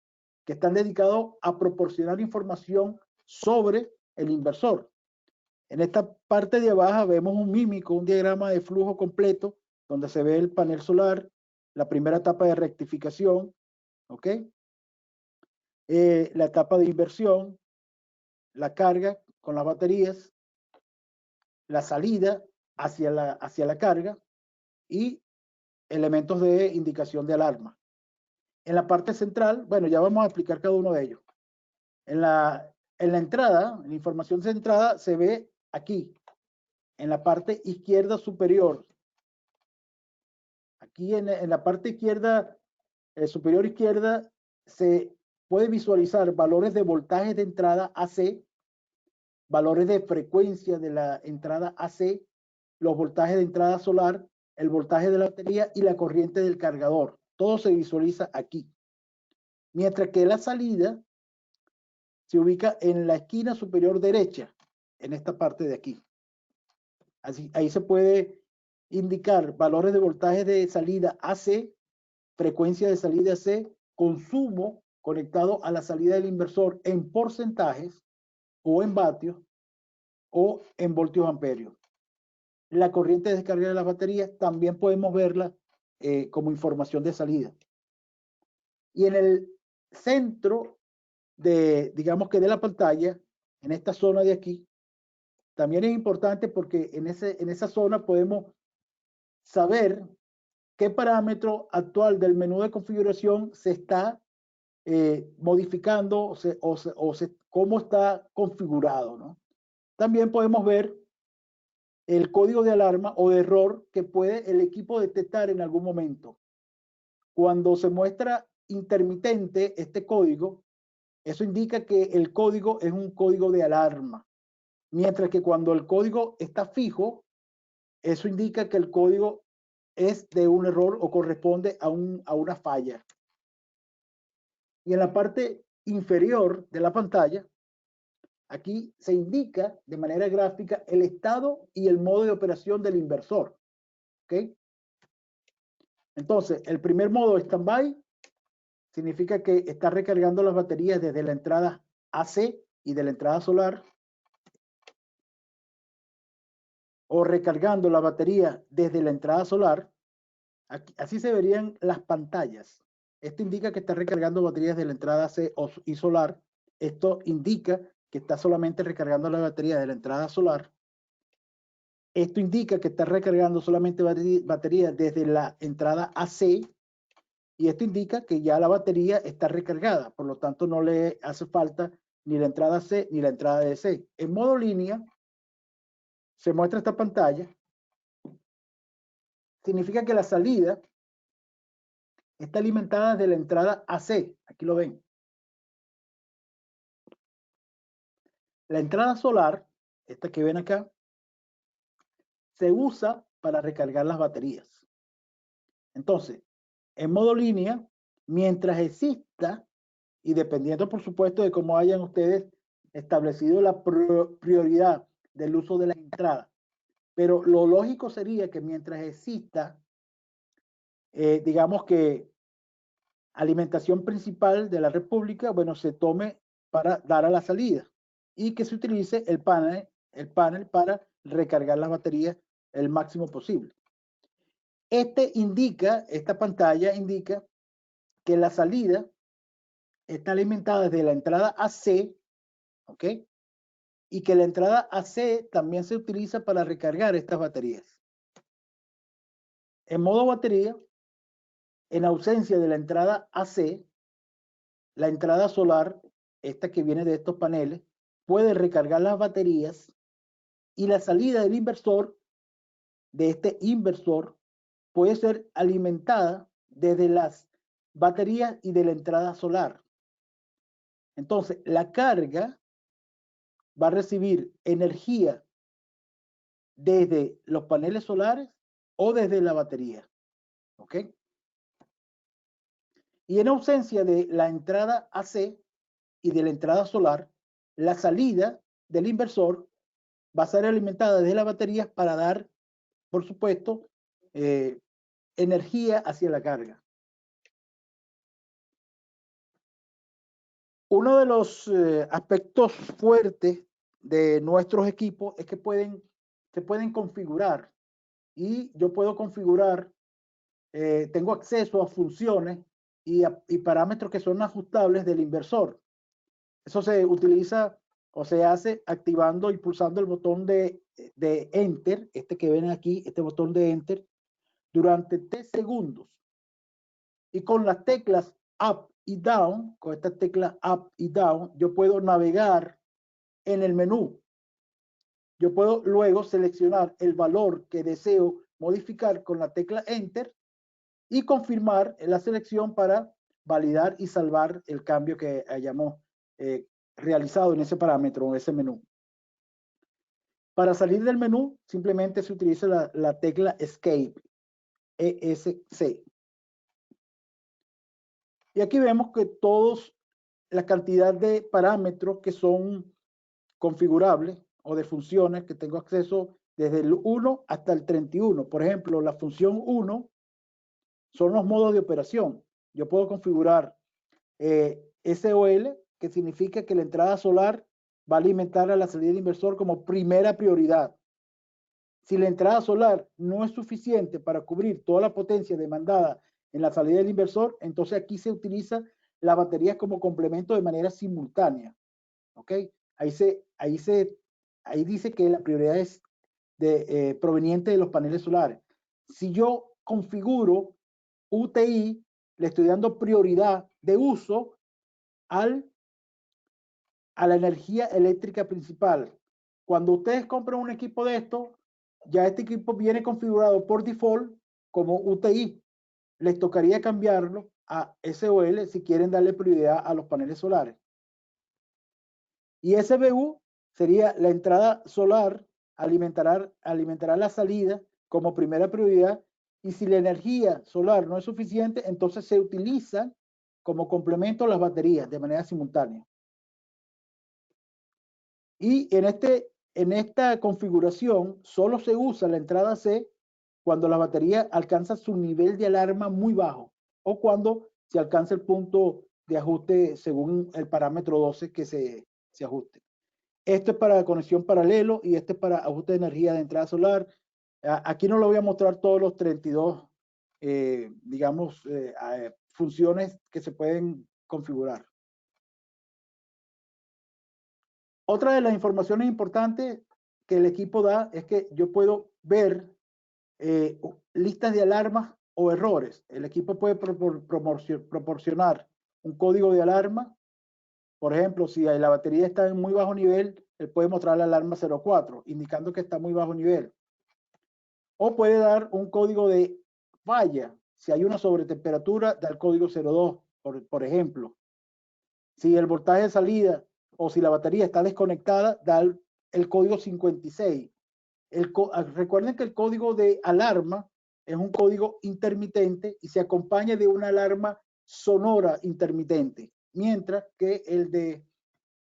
[SPEAKER 2] que están dedicados a proporcionar información sobre el inversor. En esta parte de abajo vemos un mímico, un diagrama de flujo completo, donde se ve el panel solar, la primera etapa de rectificación, ¿ok? La etapa de inversión, la carga con las baterías, la salida hacia la carga y elementos de indicación de alarma. En la parte central, bueno, ya vamos a explicar cada uno de ellos. En la entrada, en la información de entrada, se ve aquí, en la parte izquierda superior. Aquí en la parte izquierda, superior izquierda, se puede visualizar valores de voltaje de entrada AC, valores de frecuencia de la entrada AC, los voltajes de entrada solar, el voltaje de la batería y la corriente del cargador. Todo se visualiza aquí. Mientras que la salida se ubica en la esquina superior derecha, en esta parte de aquí. Así, ahí se puede indicar valores de voltaje de salida AC, frecuencia de salida AC, consumo conectado a la salida del inversor en porcentajes o en vatios o en voltios amperios. La corriente de descarga de las baterías también podemos verla como información de salida. Y en el centro digamos que de la pantalla, en esta zona de aquí, también es importante porque en esa zona podemos saber qué parámetro actual del menú de configuración se está modificando cómo está configurado, ¿no? También podemos ver el código de alarma o de error que puede el equipo detectar en algún momento. Cuando se muestra intermitente este código, eso indica que el código es un código de alarma. Mientras que cuando el código está fijo, eso indica que el código es de un error o corresponde a una falla. Y en la parte inferior de la pantalla, aquí se indica de manera gráfica el estado y el modo de operación del inversor. ¿Ok? Entonces, el primer modo, standby, significa que está recargando las baterías desde la entrada AC y de la entrada solar, o recargando la batería desde la entrada solar. Aquí, así se verían las pantallas. Esto indica que está recargando baterías de la entrada AC y solar. Esto indica que está solamente recargando la batería de la entrada solar. Esto indica que está recargando solamente batería desde la entrada AC. Y esto indica que ya la batería está recargada. Por lo tanto, no le hace falta ni la entrada C ni la entrada DC. En modo línea, se muestra esta pantalla. Significa que la salida está alimentada de la entrada AC. Aquí lo ven. La entrada solar, esta que ven acá, se usa para recargar las baterías. Entonces, en modo línea, mientras exista, y dependiendo por supuesto de cómo hayan ustedes establecido la prioridad del uso de la entrada, pero lo lógico sería que mientras exista, digamos que alimentación principal de la República, bueno, se tome para dar a la salida y que se utilice el panel para recargar las baterías el máximo posible. Esta pantalla indica que la salida está alimentada desde la entrada AC, ¿ok? Y que la entrada AC también se utiliza para recargar estas baterías. En modo batería, en ausencia de la entrada AC, la entrada solar, esta que viene de estos paneles, puede recargar las baterías y la salida del inversor, de este inversor, puede ser alimentada desde las baterías y de la entrada solar. Entonces, la carga va a recibir energía desde los paneles solares o desde la batería. ¿Ok? Y en ausencia de la entrada AC y de la entrada solar, la salida del inversor va a ser alimentada desde las baterías para dar, por supuesto, energía hacia la carga. Uno de los aspectos fuertes de nuestros equipos es que se pueden configurar, y yo puedo configurar, tengo acceso a funciones y parámetros que son ajustables del inversor. Eso se utiliza o se hace activando y pulsando el botón de Enter, este que ven aquí, este botón de Enter, durante 3 segundos. Y con las teclas Up y Down, con esta tecla Up y Down, yo puedo navegar en el menú. Yo puedo luego seleccionar el valor que deseo modificar con la tecla Enter y confirmar la selección para validar y salvar el cambio que hayamos realizado en ese parámetro o ese menú. Para salir del menú, simplemente se utiliza la tecla Escape, ESC. Y aquí vemos que todos, la cantidad de parámetros que son configurables o de funciones que tengo acceso desde el 1 hasta el 31. Por ejemplo, la función 1 son los modos de operación. Yo puedo configurar SOL, que significa que la entrada solar va a alimentar a la salida de inversor como primera prioridad. Si la entrada solar no es suficiente para cubrir toda la potencia demandada en la salida del inversor, entonces aquí se utiliza la batería como complemento de manera simultánea. ¿Ok? Ahí dice que la prioridad es proveniente de los paneles solares. Si yo configuro UTI, le estoy dando prioridad de uso a la energía eléctrica principal. Cuando ustedes compran un equipo de esto, ya este equipo viene configurado por default como UTI. Les tocaría cambiarlo a SOL si quieren darle prioridad a los paneles solares. Y SBU sería la entrada solar, alimentará la salida como primera prioridad, y si la energía solar no es suficiente, entonces se utilizan como complemento las baterías de manera simultánea. Y en esta configuración solo se usa la entrada C cuando la batería alcanza su nivel de alarma muy bajo o cuando se alcanza el punto de ajuste según el parámetro 12 que se ajuste. Esto es para conexión paralelo y este es para ajuste de energía de entrada solar. Aquí no lo voy a mostrar todos los 32, digamos, funciones que se pueden configurar. Otra de las informaciones importantes que el equipo da es que yo puedo ver listas de alarmas o errores. El equipo puede proporcionar un código de alarma. Por ejemplo, si la batería está en muy bajo nivel, él puede mostrar la alarma 04, indicando que está muy bajo nivel. O puede dar un código de falla. Si hay una sobretemperatura, da el código 02, por ejemplo. Si el voltaje de salida o si la batería está desconectada, da el código 56. Recuerden que el código de alarma es un código intermitente y se acompaña de una alarma sonora intermitente, mientras que el de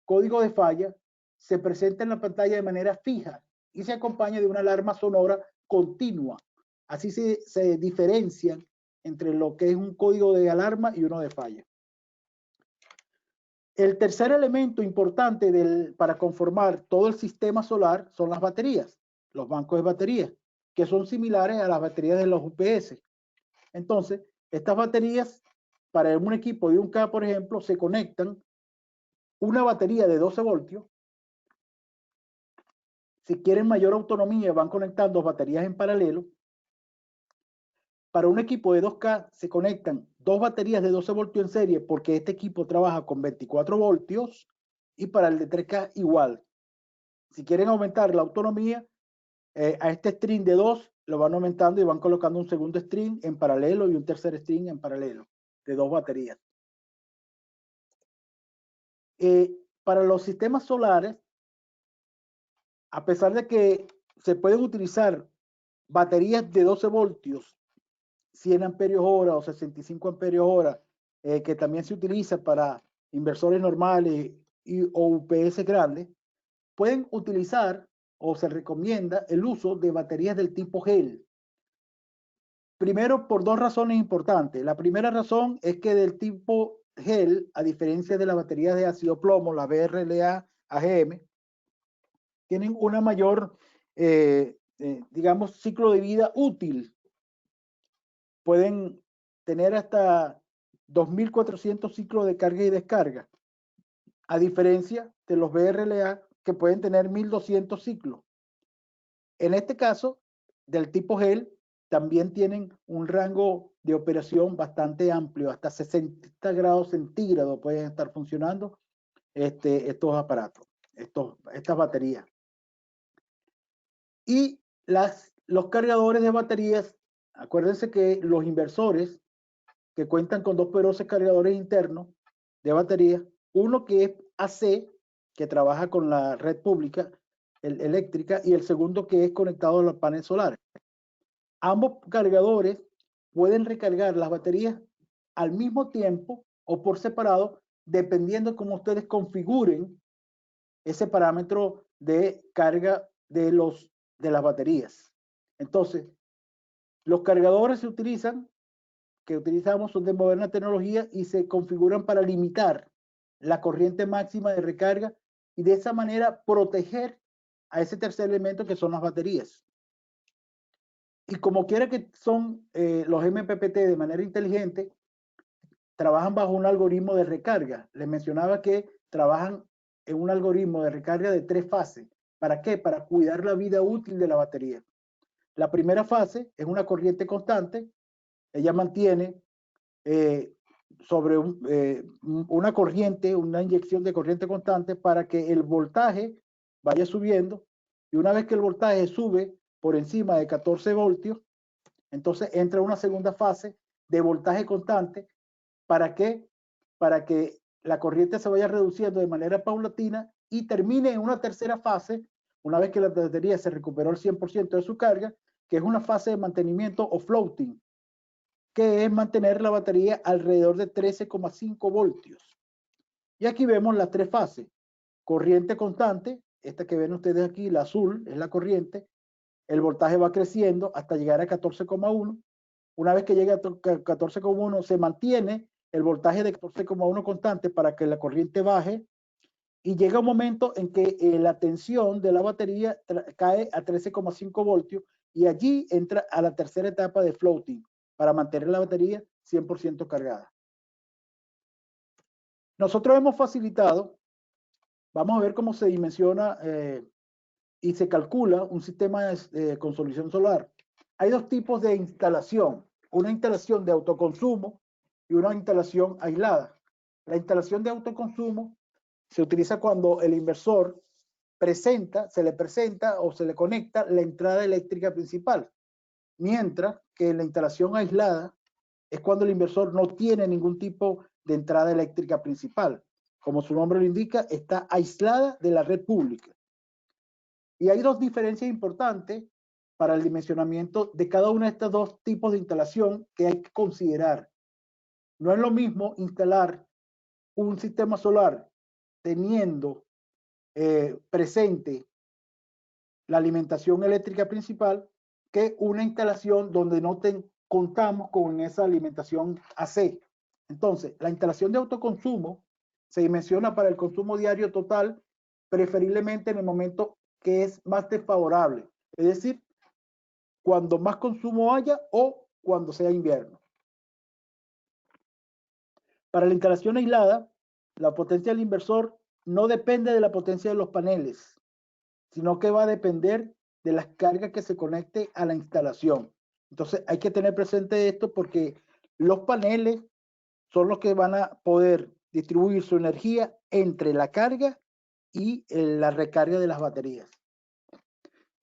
[SPEAKER 2] código de falla se presenta en la pantalla de manera fija y se acompaña de una alarma sonora continua. Así se diferencian entre lo que es un código de alarma y uno de falla. El tercer elemento importante para conformar todo el sistema solar son las baterías, los bancos de baterías, que son similares a las baterías de los UPS. Entonces, estas baterías, para un equipo de 1K, por ejemplo, se conectan una batería de 12 voltios. Si quieren mayor autonomía, van conectando baterías en paralelo. Para un equipo de 2K se conectan dos baterías de 12 voltios en serie porque este equipo trabaja con 24 voltios y para el de 3K igual. Si quieren aumentar la autonomía, a este string de 2 lo van aumentando y van colocando un segundo string en paralelo y un tercer string en paralelo de 2 baterías. Para los sistemas solares, a pesar de que se pueden utilizar baterías de 12 voltios, 100 amperios hora o 65 amperios hora, que también se utiliza para inversores normales o UPS grandes, pueden utilizar o se recomienda el uso de baterías del tipo gel. Primero, por dos razones importantes. La primera razón es que del tipo gel, a diferencia de las baterías de ácido plomo, la BRLA AGM, tienen una mayor, digamos, ciclo de vida útil. Pueden tener hasta 2.400 ciclos de carga y descarga, a diferencia de los BRLA que pueden tener 1.200 ciclos. En este caso, del tipo gel, también tienen un rango de operación bastante amplio, hasta 60 grados centígrados pueden estar funcionando estos aparatos, estas baterías. Y los cargadores de baterías, acuérdense que los inversores que cuentan con dos poderosos cargadores internos de batería, uno que es AC, que trabaja con la red pública eléctrica, y el segundo que es conectado a los paneles solares. Ambos cargadores pueden recargar las baterías al mismo tiempo o por separado, dependiendo de cómo ustedes configuren ese parámetro de carga de las baterías. Entonces, los cargadores que utilizamos son de moderna tecnología y se configuran para limitar la corriente máxima de recarga y de esa manera proteger a ese tercer elemento que son las baterías. Y como quiera que son los MPPT de manera inteligente, trabajan bajo un algoritmo de recarga. Les mencionaba que trabajan en un algoritmo de recarga de 3 fases. ¿Para qué? Para cuidar la vida útil de la batería. La primera fase es una corriente constante. Ella mantiene sobre una corriente, una inyección de corriente constante para que el voltaje vaya subiendo, y una vez que el voltaje sube por encima de 14 voltios, entonces entra una segunda fase de voltaje constante. ¿Para qué? Para que la corriente se vaya reduciendo de manera paulatina y termine en una tercera fase, una vez que la batería se recuperó el 100% de su carga, que es una fase de mantenimiento o floating, que es mantener la batería alrededor de 13,5 voltios. Y aquí vemos las tres fases. Corriente constante, esta que ven ustedes aquí, la azul, es la corriente. El voltaje va creciendo hasta llegar a 14,1. Una vez que llega a 14,1, se mantiene el voltaje de 14,1 constante para que la corriente baje, y llega un momento en que la tensión de la batería cae a 13,5 voltios, y allí entra a la tercera etapa de floating para mantener la batería 100% cargada. Nosotros hemos facilitado, vamos a ver cómo se dimensiona y se calcula un sistema con solución solar. Hay dos tipos de instalación: una instalación de autoconsumo y una instalación aislada. La instalación de autoconsumo se utiliza cuando el inversor se le presenta o se le conecta la entrada eléctrica principal, mientras que la instalación aislada es cuando el inversor no tiene ningún tipo de entrada eléctrica principal. Como su nombre lo indica, está aislada de la red pública. Y hay dos diferencias importantes para el dimensionamiento de cada uno de estos dos tipos de instalación que hay que considerar. No es lo mismo instalar un sistema solar teniendo presente la alimentación eléctrica principal que una instalación donde no contamos con esa alimentación AC. Entonces, la instalación de autoconsumo se dimensiona para el consumo diario total, preferiblemente en el momento que es más desfavorable, es decir, cuando más consumo haya o cuando sea invierno. Para la instalación aislada, la potencia del inversor no depende de la potencia de los paneles, sino que va a depender de las cargas que se conecte a la instalación. Entonces hay que tener presente esto, porque los paneles son los que van a poder distribuir su energía entre la carga y la recarga de las baterías.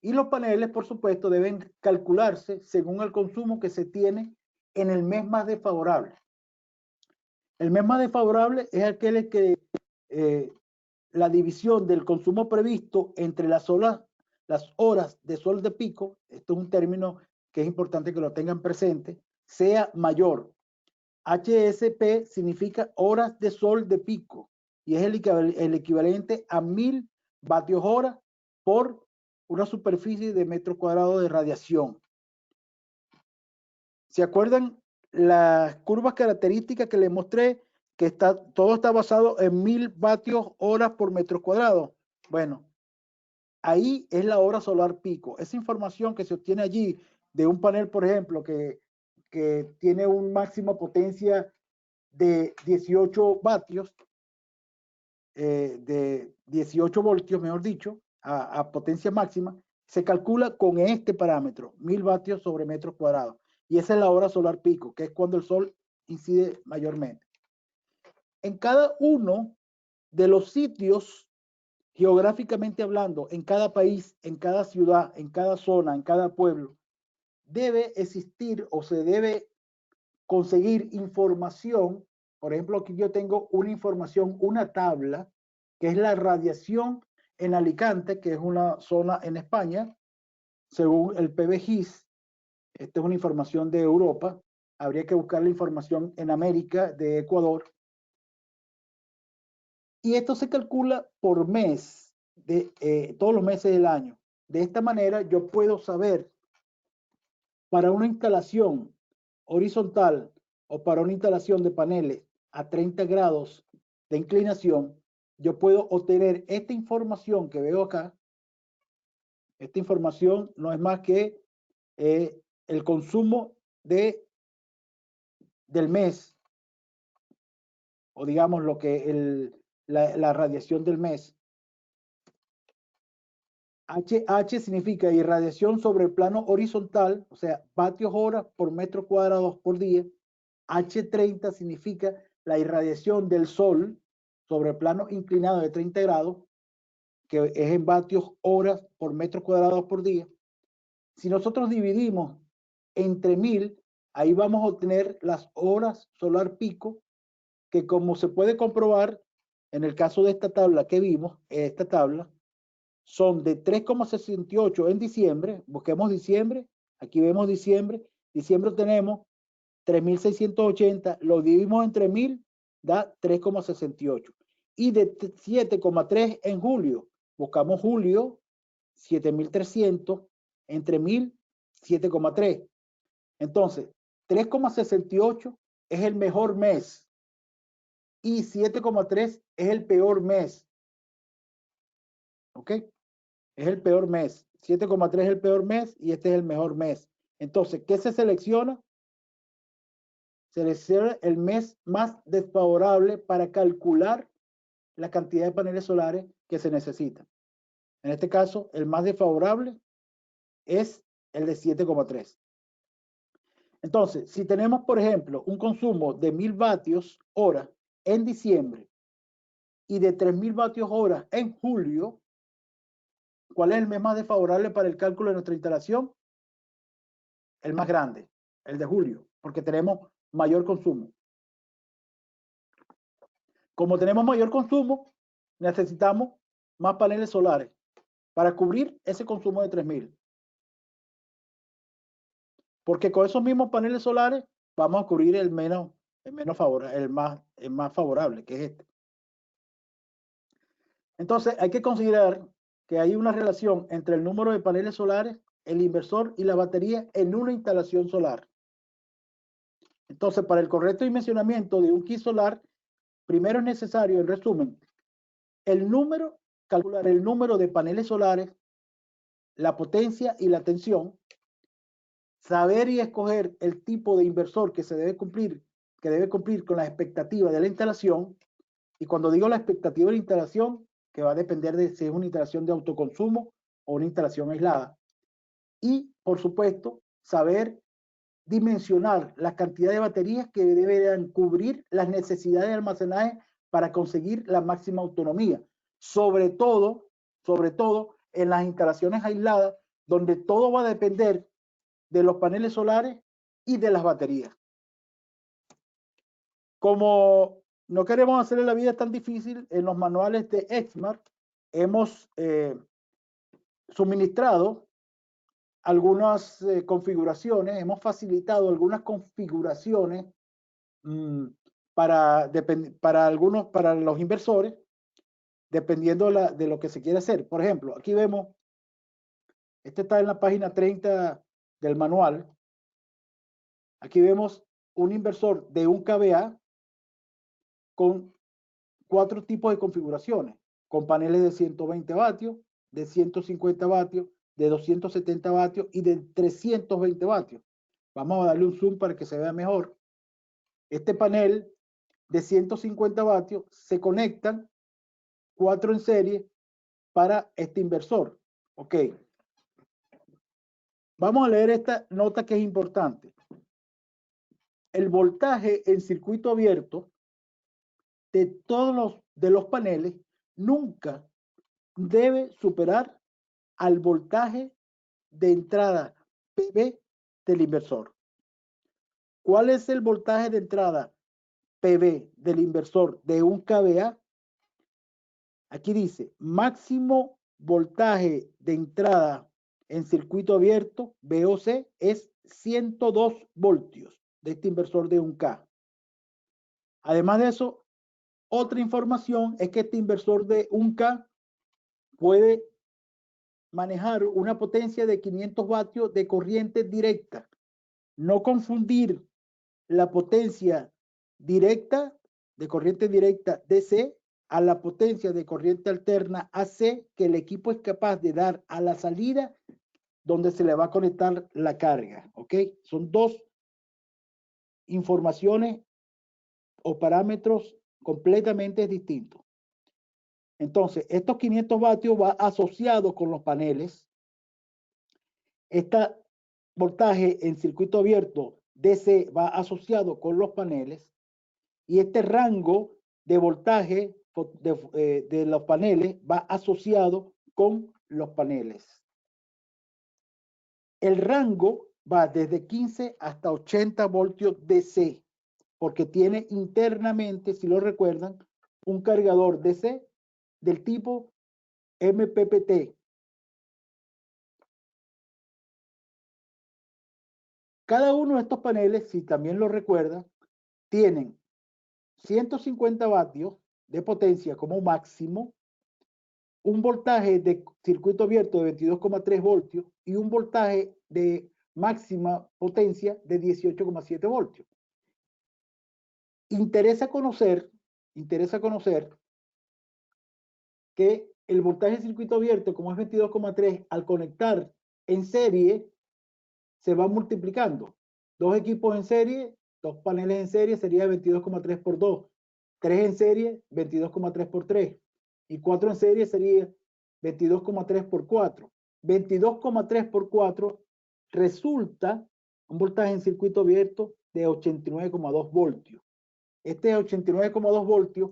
[SPEAKER 2] Y los paneles, por supuesto, deben calcularse según el consumo que se tiene en el mes más desfavorable. El mes más desfavorable es aquel que la división del consumo previsto entre las horas de sol de pico, esto es un término que es importante que lo tengan presente, sea mayor. HSP significa horas de sol de pico y es el equivalente a 1000 vatios hora por una superficie de metro cuadrado de radiación. ¿Se acuerdan las curvas características que les mostré? Que todo está basado en 1000 vatios horas por metro cuadrado. Bueno, ahí es la hora solar pico. Esa información que se obtiene allí de un panel, por ejemplo, que tiene un máximo potencia de 18 vatios, de 18 voltios, mejor dicho, a potencia máxima, se calcula con este parámetro, 1000 vatios sobre metro cuadrado. Y esa es la hora solar pico, que es cuando el sol incide mayormente. En cada uno de los sitios, geográficamente hablando, en cada país, en cada ciudad, en cada zona, en cada pueblo, debe existir o se debe conseguir información. Por ejemplo, aquí yo tengo una información, una tabla, que es la radiación en Alicante, que es una zona en España, según el PBGIS. Esta es una información de Europa. Habría que buscar la información en América, de Ecuador. Y esto se calcula por mes, de todos los meses del año. De esta manera yo puedo saber, para una instalación horizontal o para una instalación de paneles a 30 grados de inclinación, yo puedo obtener esta información que veo acá. Esta información no es más que el consumo del mes, o digamos lo que la radiación del mes. H significa irradiación sobre el plano horizontal, o sea, vatios hora por metro cuadrado por día. H30 significa la irradiación del sol sobre el plano inclinado de 30 grados, que es en vatios horas por metros cuadrados por día. Si nosotros dividimos entre 1000, ahí vamos a obtener las horas solar pico, que como se puede comprobar en el caso de esta tabla que vimos, esta tabla, son de 3,68 en diciembre. Busquemos diciembre, aquí vemos diciembre. Diciembre tenemos 3.680, lo dividimos entre 1000, da 3,68. Y de 7,3 en julio, buscamos julio, 7.300, entre 1000, 7,3. Entonces, 3,68 es el mejor mes y 7,3 es el peor mes. ¿Ok? Es el peor mes. 7,3 es el peor mes y este es el mejor mes. Entonces, ¿qué se selecciona? Selecciona el mes más desfavorable para calcular la cantidad de paneles solares que se necesitan. En este caso, el más desfavorable es el de 7,3. Entonces, si tenemos, por ejemplo, un consumo de 1000 vatios hora en diciembre y de 3000 vatios hora en julio, ¿cuál es el mes más desfavorable para el cálculo de nuestra instalación? El más grande, el de julio, porque tenemos mayor consumo. Como tenemos mayor consumo, necesitamos más paneles solares para cubrir ese consumo de 3000. Porque con esos mismos paneles solares vamos a cubrir el más favorable, que es este. Entonces hay que considerar que hay una relación entre el número de paneles solares, el inversor y la batería en una instalación solar. Entonces, para el correcto dimensionamiento de un kit solar, primero es necesario, en resumen, calcular el número de paneles solares, la potencia y la tensión, saber y escoger el tipo de inversor que debe cumplir con las expectativas de la instalación. Y cuando digo la expectativa de la instalación, que va a depender de si es una instalación de autoconsumo o una instalación aislada. Y, por supuesto, saber dimensionar la cantidad de baterías que deberán cubrir las necesidades de almacenaje para conseguir la máxima autonomía. Sobre todo en las instalaciones aisladas, donde todo va a depender de los paneles solares y de las baterías. Como no queremos hacerle la vida tan difícil, en los manuales de Exmar hemos suministrado algunas configuraciones, hemos facilitado algunas configuraciones para los inversores, dependiendo de lo que se quiere hacer. Por ejemplo, aquí vemos, este está en la página 30 del manual. Aquí vemos un inversor de 1 kVA con 4 tipos de configuraciones, con paneles de 120 vatios, de 150 vatios, de 270 vatios y de 320 vatios. Vamos a darle un zoom para que se vea mejor. Este panel de 150 vatios se conectan 4 en serie para este inversor. Ok. Vamos a leer esta nota que es importante. El voltaje en circuito abierto de todos los paneles nunca debe superar al voltaje de entrada PV del inversor. ¿Cuál es el voltaje de entrada PV del inversor de 1 kVA? Aquí dice, máximo voltaje de entrada en circuito abierto, VOC, es 102 voltios de este inversor de 1K. Además de eso, otra información es que este inversor de 1K puede manejar una potencia de 500 vatios de corriente directa. No confundir la potencia directa, de corriente directa DC, a la potencia de corriente alterna AC que el equipo es capaz de dar a la salida donde se le va a conectar la carga. ¿Ok? Son dos informaciones o parámetros completamente distintos. Entonces, estos 500 vatios va asociado con los paneles. Este voltaje en circuito abierto DC va asociado con los paneles y este rango de voltaje de los paneles va asociado con los paneles. El rango va desde 15 hasta 80 voltios DC, porque tiene internamente, si lo recuerdan, un cargador DC del tipo MPPT. Cada uno de estos paneles, si también lo recuerdan, tienen 150 vatios de potencia como máximo, un voltaje de circuito abierto de 22,3 voltios y un voltaje de máxima potencia de 18,7 voltios. Interesa conocer que el voltaje de circuito abierto, como es 22,3, al conectar en serie, se va multiplicando. Dos equipos en serie, dos paneles en serie sería 22,3 por 2. 3 en serie, 22,3 por 3. Y 4 en serie sería 22,3 por 4. 22,3 por 4 resulta un voltaje en circuito abierto de 89,2 voltios. Este 89,2 voltios,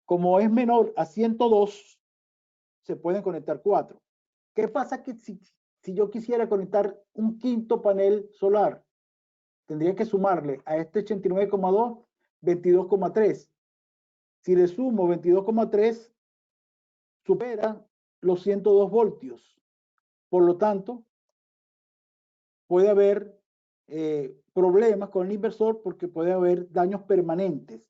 [SPEAKER 2] como es menor a 102, se pueden conectar 4. ¿Qué pasa que si yo quisiera conectar un quinto panel solar? Tendría que sumarle a este 89,2, 22,3. Si le sumo 22,3, supera los 102 voltios. Por lo tanto, puede haber problemas con el inversor porque puede haber daños permanentes.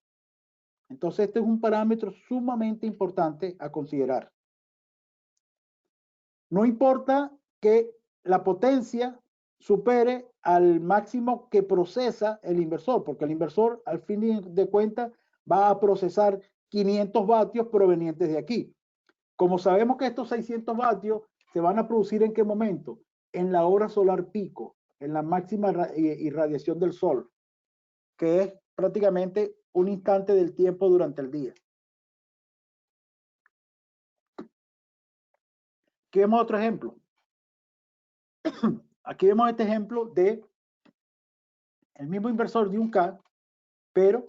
[SPEAKER 2] Entonces, este es un parámetro sumamente importante a considerar. No importa que la potencia supere al máximo que procesa el inversor, porque el inversor, al fin de cuentas, va a procesar 500 vatios provenientes de aquí. Como sabemos que estos 600 vatios se van a producir ¿en qué momento? En la hora solar pico, en la máxima irradiación del sol, que es prácticamente un instante del tiempo durante el día. Aquí vemos otro ejemplo. Aquí vemos este ejemplo de el mismo inversor de 1K, pero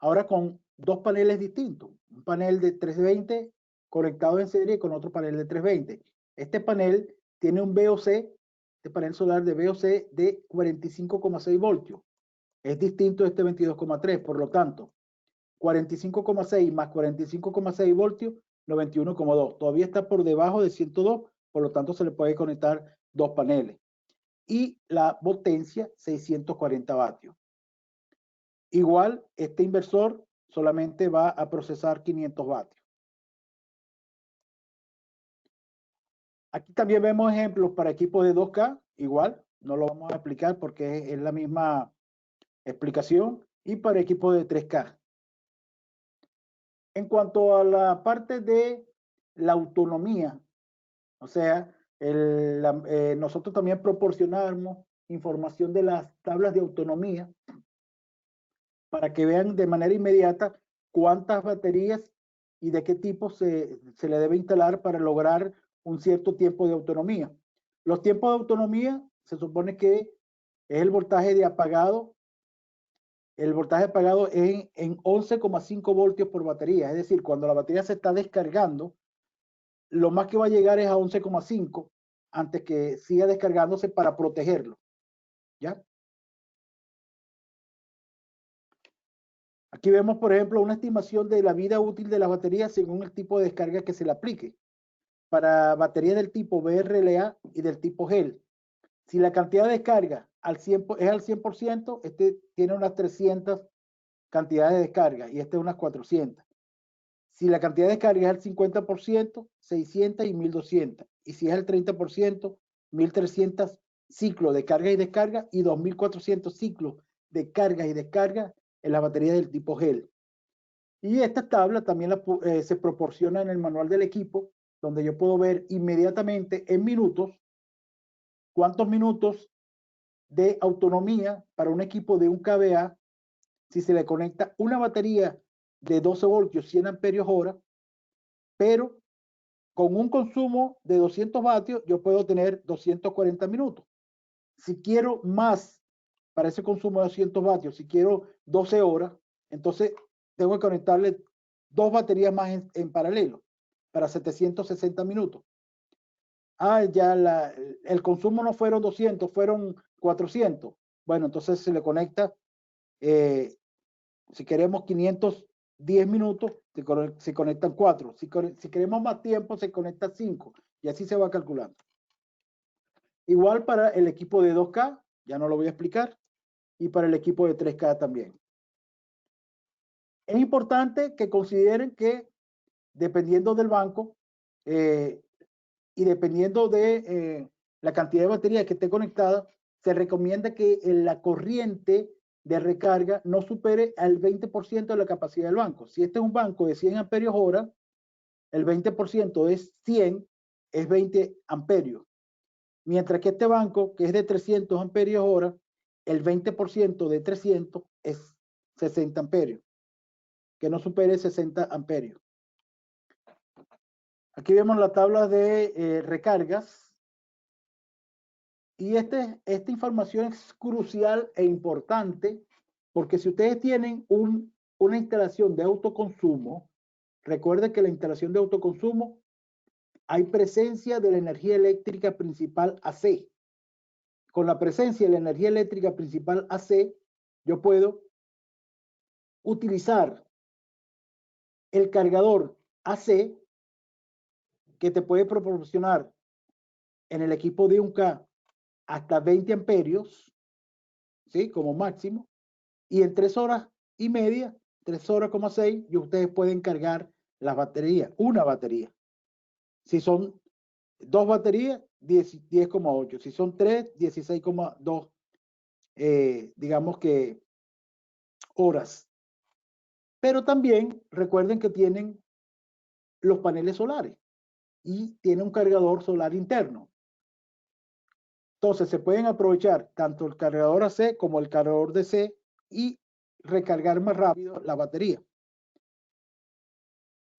[SPEAKER 2] ahora con dos paneles distintos. Un panel de 320 conectado en serie con otro panel de 320. Este panel tiene un VOC, este panel solar de VOC de 45,6 voltios. Es distinto de este 22,3, por lo tanto, 45,6 más 45,6 voltios, 91,2. Todavía está por debajo de 102, por lo tanto se le puede conectar dos paneles. Y la potencia, 640 vatios. Igual, este inversor solamente va a procesar 500 vatios. Aquí también vemos ejemplos para equipos de 2K, igual, no lo vamos a explicar porque es la misma explicación, y para equipos de 3K. En cuanto a la parte de la autonomía, o sea, nosotros también proporcionamos información de las tablas de autonomía para que vean de manera inmediata cuántas baterías y de qué tipo se le debe instalar para lograr un cierto tiempo de autonomía. Los tiempos de autonomía se supone que es el voltaje de apagado. El voltaje apagado es en 11,5 voltios por batería. Es decir, cuando la batería se está descargando, lo más que va a llegar es a 11,5 antes que siga descargándose para protegerlo. ¿Ya? Aquí vemos, por ejemplo, una estimación de la vida útil de las baterías según el tipo de descarga que se le aplique. Para baterías del tipo BRLA y del tipo GEL. Si la cantidad de descarga es al 100%, este tiene unas 300 cantidades de descarga y este unas 400. Si la cantidad de descarga es al 50%, 600 y 1200. Y si es al 30%, 1300 ciclos de carga y descarga y 2400 ciclos de carga y descarga en las baterías del tipo GEL. Y esta tabla también se proporciona en el manual del equipo, donde yo puedo ver inmediatamente en minutos cuántos minutos de autonomía para un equipo de 1 kVA si se le conecta una batería de 12 voltios, 100 amperios hora, pero con un consumo de 200 vatios yo puedo tener 240 minutos. si quiero más para ese consumo de 200 vatios, si quiero 12 horas, entonces tengo que conectarle 2 baterías más en paralelo para 760 minutos. Ya el consumo no fueron 200, fueron 400. Bueno, entonces se le conecta, si queremos 510 minutos, se conectan 4. Si queremos más tiempo, se conecta 5. Y así se va calculando. Igual para el equipo de 2K, ya no lo voy a explicar, y para el equipo de 3K también. Es importante que consideren que dependiendo del banco y dependiendo de la cantidad de batería que esté conectada, se recomienda que la corriente de recarga no supere al 20% de la capacidad del banco. Si este es un banco de 100 amperios hora, el 20% es 100, es 20 amperios. Mientras que este banco, que es de 300 amperios hora, el 20% de 300 es 60 amperios. Que no supere 60 amperios. Aquí vemos la tabla de recargas. Y esta información es crucial e importante porque si ustedes tienen una instalación de autoconsumo, recuerden que la instalación de autoconsumo hay presencia de la energía eléctrica principal AC. Con la presencia de la energía eléctrica principal AC, yo puedo utilizar el cargador AC que te puede proporcionar en el equipo de 1K hasta 20 amperios, ¿sí? Como máximo. Y en 3 horas y media, 3 horas,6, y ustedes pueden cargar las baterías, una batería. Si son 2 baterías, 10,8. Si son 3, 16,2, digamos que horas. Pero también recuerden que tienen los paneles solares y tiene un cargador solar interno. Entonces se pueden aprovechar tanto el cargador AC como el cargador DC y recargar más rápido la batería.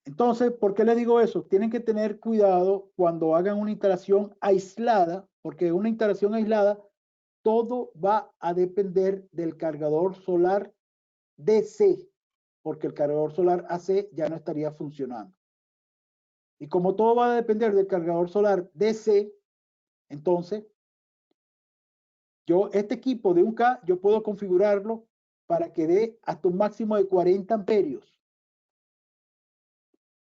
[SPEAKER 2] Entonces, ¿por qué les digo eso? Tienen que tener cuidado cuando hagan una instalación aislada, porque una instalación aislada, todo va a depender del cargador solar DC, porque el cargador solar AC ya no estaría funcionando. Y como todo va a depender del cargador solar DC, entonces, este equipo de 1K, yo puedo configurarlo para que dé hasta un máximo de 40 amperios.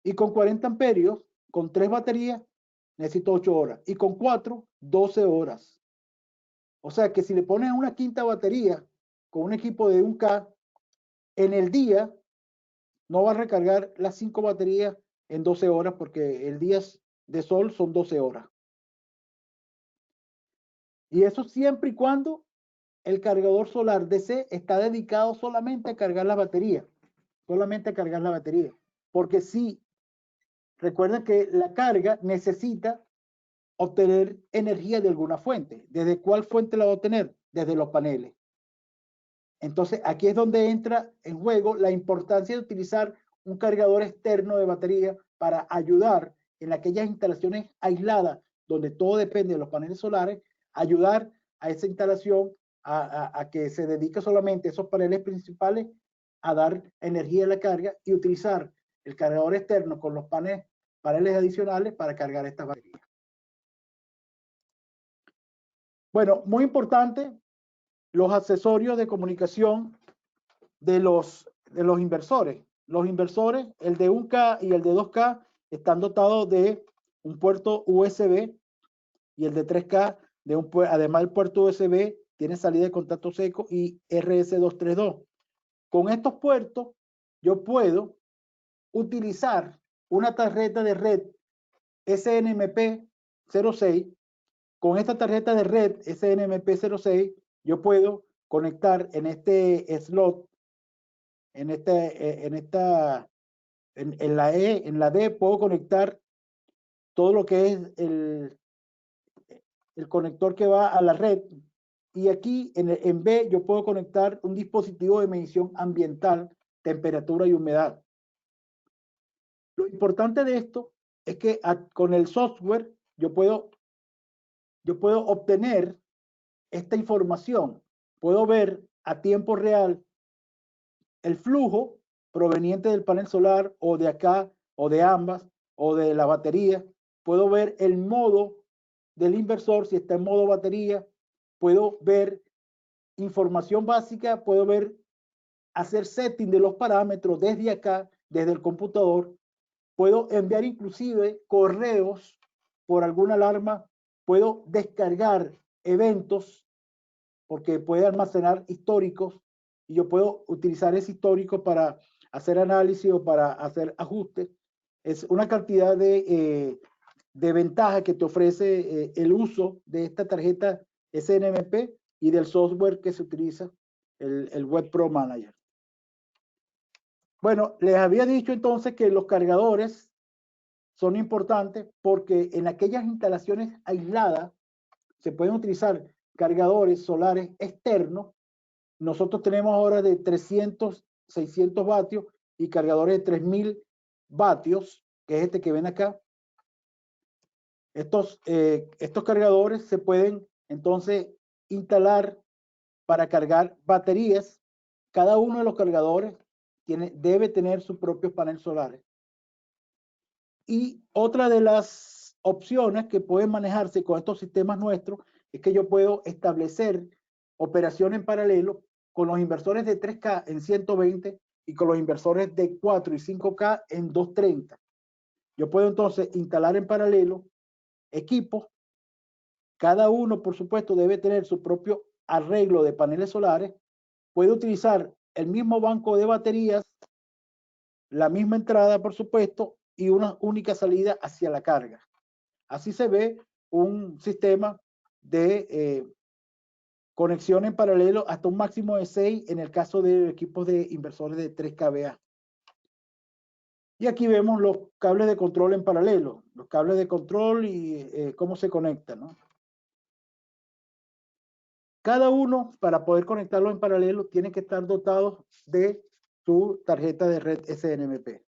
[SPEAKER 2] Y con 40 amperios, con 3 baterías, necesito 8 horas. Y con 4, 12 horas. O sea que si le pones una quinta batería con un equipo de 1K, en el día no va a recargar las 5 baterías en 12 horas porque el día de sol son 12 horas. Y eso siempre y cuando el cargador solar DC está dedicado solamente a cargar la batería. Solamente a cargar la batería. Porque si recuerden que la carga necesita obtener energía de alguna fuente. ¿Desde cuál fuente la va a obtener? Desde los paneles. Entonces, aquí es donde entra en juego la importancia de utilizar un cargador externo de batería para ayudar en aquellas instalaciones aisladas donde todo depende de los paneles solares, ayudar a esa instalación a que se dedique solamente a esos paneles principales a dar energía a la carga y utilizar el cargador externo con los paneles adicionales para cargar estas baterías. Bueno, muy importante, los accesorios de comunicación de los inversores. Los inversores, el de 1K y el de 2K, están dotados de un puerto USB y el de 3K, además del puerto USB, tiene salida de contacto seco y RS232. Con estos puertos, yo puedo utilizar una tarjeta de red SNMP 06. Con esta tarjeta de red SNMP 06, yo puedo conectar en este slot, en la E, en la D, puedo conectar todo lo que es el conector que va a la red. Y aquí en B yo puedo conectar un dispositivo de medición ambiental, temperatura y humedad. Lo importante de esto es que con el software yo puedo obtener esta información. Puedo ver a tiempo real el flujo proveniente del panel solar o de acá o de ambas o de la batería. Puedo ver el modo del inversor, si está en modo batería. Puedo ver información básica, puedo ver, hacer setting de los parámetros desde acá, desde el computador. Puedo enviar inclusive correos por alguna alarma. Puedo descargar eventos porque puede almacenar históricos y yo puedo utilizar ese histórico para hacer análisis o para hacer ajustes. Es una cantidad de ventajas que te ofrece el uso de esta tarjeta SNMP y del software que se utiliza, el Web Pro Manager. Bueno, les había dicho entonces que los cargadores son importantes porque en aquellas instalaciones aisladas se pueden utilizar cargadores solares externos. Nosotros tenemos ahora de 300, 600 vatios y cargadores de 3000 vatios, que es este que ven acá. Estos cargadores se pueden entonces instalar para cargar baterías. Cada uno de los cargadores debe tener sus propios paneles solares. Y otra de las opciones que pueden manejarse con estos sistemas nuestros es que yo puedo establecer operación en paralelo con los inversores de 3K en 120 y con los inversores de 4 y 5K en 230. Yo puedo entonces instalar en paralelo equipos. Cada uno, por supuesto, debe tener su propio arreglo de paneles solares. Puede utilizar el mismo banco de baterías, la misma entrada, por supuesto, y una única salida hacia la carga. Así se ve un sistema de conexión en paralelo hasta un máximo de 6 en el caso de equipos de inversores de 3 kVA. Y aquí vemos los cables de control en paralelo, los cables de control y cómo se conectan, ¿no? Cada uno, para poder conectarlo en paralelo, tiene que estar dotado de su tarjeta de red SNMP.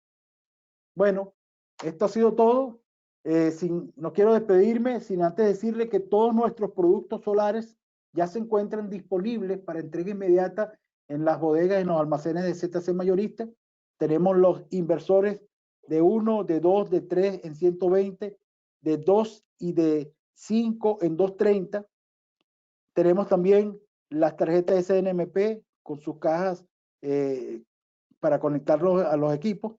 [SPEAKER 2] Bueno, esto ha sido todo. No quiero despedirme sin antes decirle que todos nuestros productos solares ya se encuentran disponibles para entrega inmediata en las bodegas, en los almacenes de ZC Mayorista. Tenemos los inversores de 1, de 2, de 3 en 120, de 2 y de 5 en 230. Tenemos también las tarjetas SNMP con sus cajas para conectarlos a los equipos.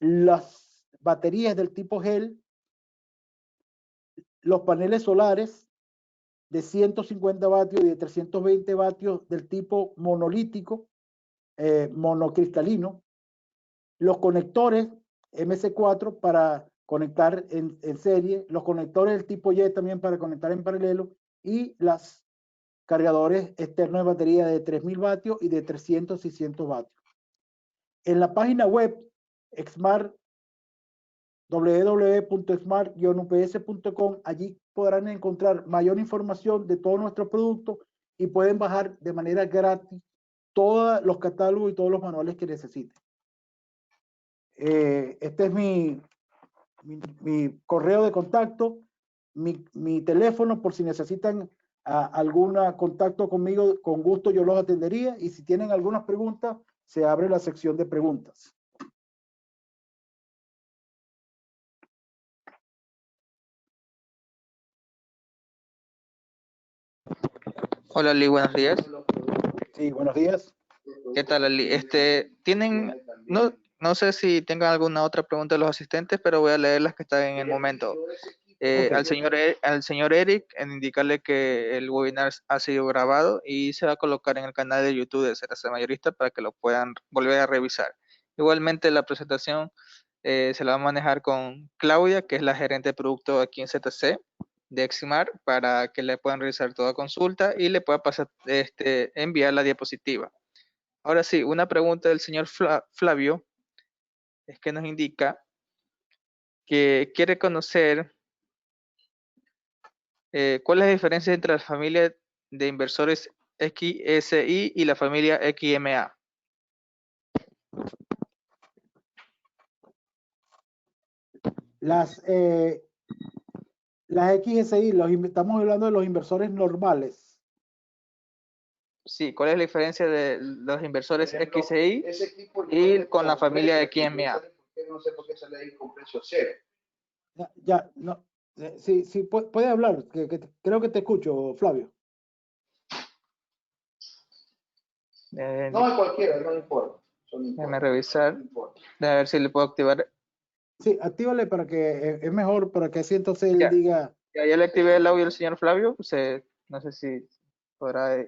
[SPEAKER 2] Las baterías del tipo gel, los paneles solares de 150 vatios y de 320 vatios del tipo monolítico, monocristalino, los conectores MC4 para conectar en serie, los conectores del tipo Y también para conectar en paralelo y los cargadores externos de batería de 3000 vatios y de 300, 600 vatios. En la página web Exmar, www.smart-ups.com, allí podrán encontrar mayor información de todos nuestros productos y pueden bajar de manera gratis todos los catálogos y todos los manuales que necesiten. Este es mi correo de contacto, mi teléfono, por si necesitan algún contacto conmigo, con gusto yo los atendería, y si tienen algunas preguntas, se abre la sección de preguntas.
[SPEAKER 1] Hola, Ali, buenos días.
[SPEAKER 2] Sí, buenos días.
[SPEAKER 1] ¿Qué tal, Ali? No sé si tengan alguna otra pregunta de los asistentes, pero voy a leer las que están en el momento.
[SPEAKER 2] Okay.
[SPEAKER 1] Al señor Eric, en indicarle que el webinar ha sido grabado y se va a colocar en el canal de YouTube de ZC Mayorista para que lo puedan volver a revisar. Igualmente, la presentación se la va a manejar con Claudia, que es la gerente de producto aquí en ZC de Eximar, para que le puedan realizar toda consulta y le pueda pasar, enviar la diapositiva. Ahora sí, una pregunta del señor Flavio es que nos indica que quiere conocer cuál es la diferencia entre la familia de inversores XSI y la familia XMA.
[SPEAKER 2] Las XSI, estamos hablando de los inversores normales.
[SPEAKER 1] Sí, ¿cuál es la diferencia de los inversores XCI y con la familia XMA?
[SPEAKER 3] No sé por qué sale ahí con precio cero.
[SPEAKER 2] Ya, no. Sí, sí, puede hablar, creo que te escucho, Flavio.
[SPEAKER 3] No, en cualquiera, no importa.
[SPEAKER 1] Déjame revisar, a ver si le puedo activar.
[SPEAKER 2] Sí, actívale para que es mejor, para que así entonces él diga.
[SPEAKER 1] Ya le activé el audio al señor Flavio, no sé si podrá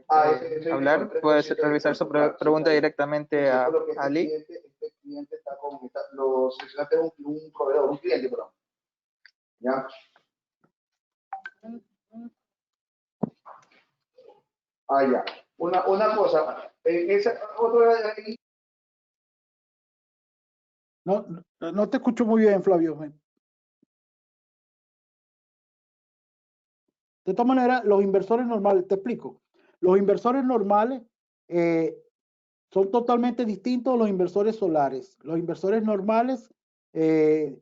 [SPEAKER 1] hablar, puede revisar su pregunta directamente a Ali.
[SPEAKER 3] Este cliente está con, lo seleccionaste un proveedor, un cliente, perdón. ¿Ya? Ah, ya. Una cosa, esa otra.
[SPEAKER 2] No te escucho muy bien, Flavio. De todas maneras, los inversores normales, te explico. Los inversores normales son totalmente distintos a los inversores solares. Los inversores normales es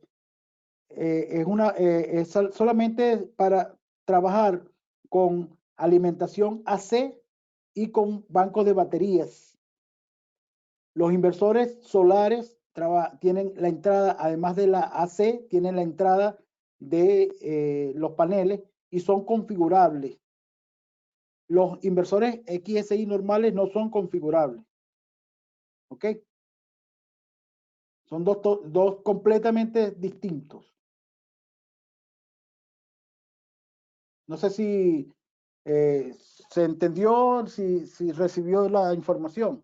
[SPEAKER 2] solamente para trabajar con alimentación AC y con bancos de baterías. Los inversores solares tienen la entrada, además de la AC, tienen la entrada de los paneles y son configurables. Los inversores XSI normales no son configurables. ¿Ok? Son dos completamente distintos. No sé si se entendió, si recibió la información.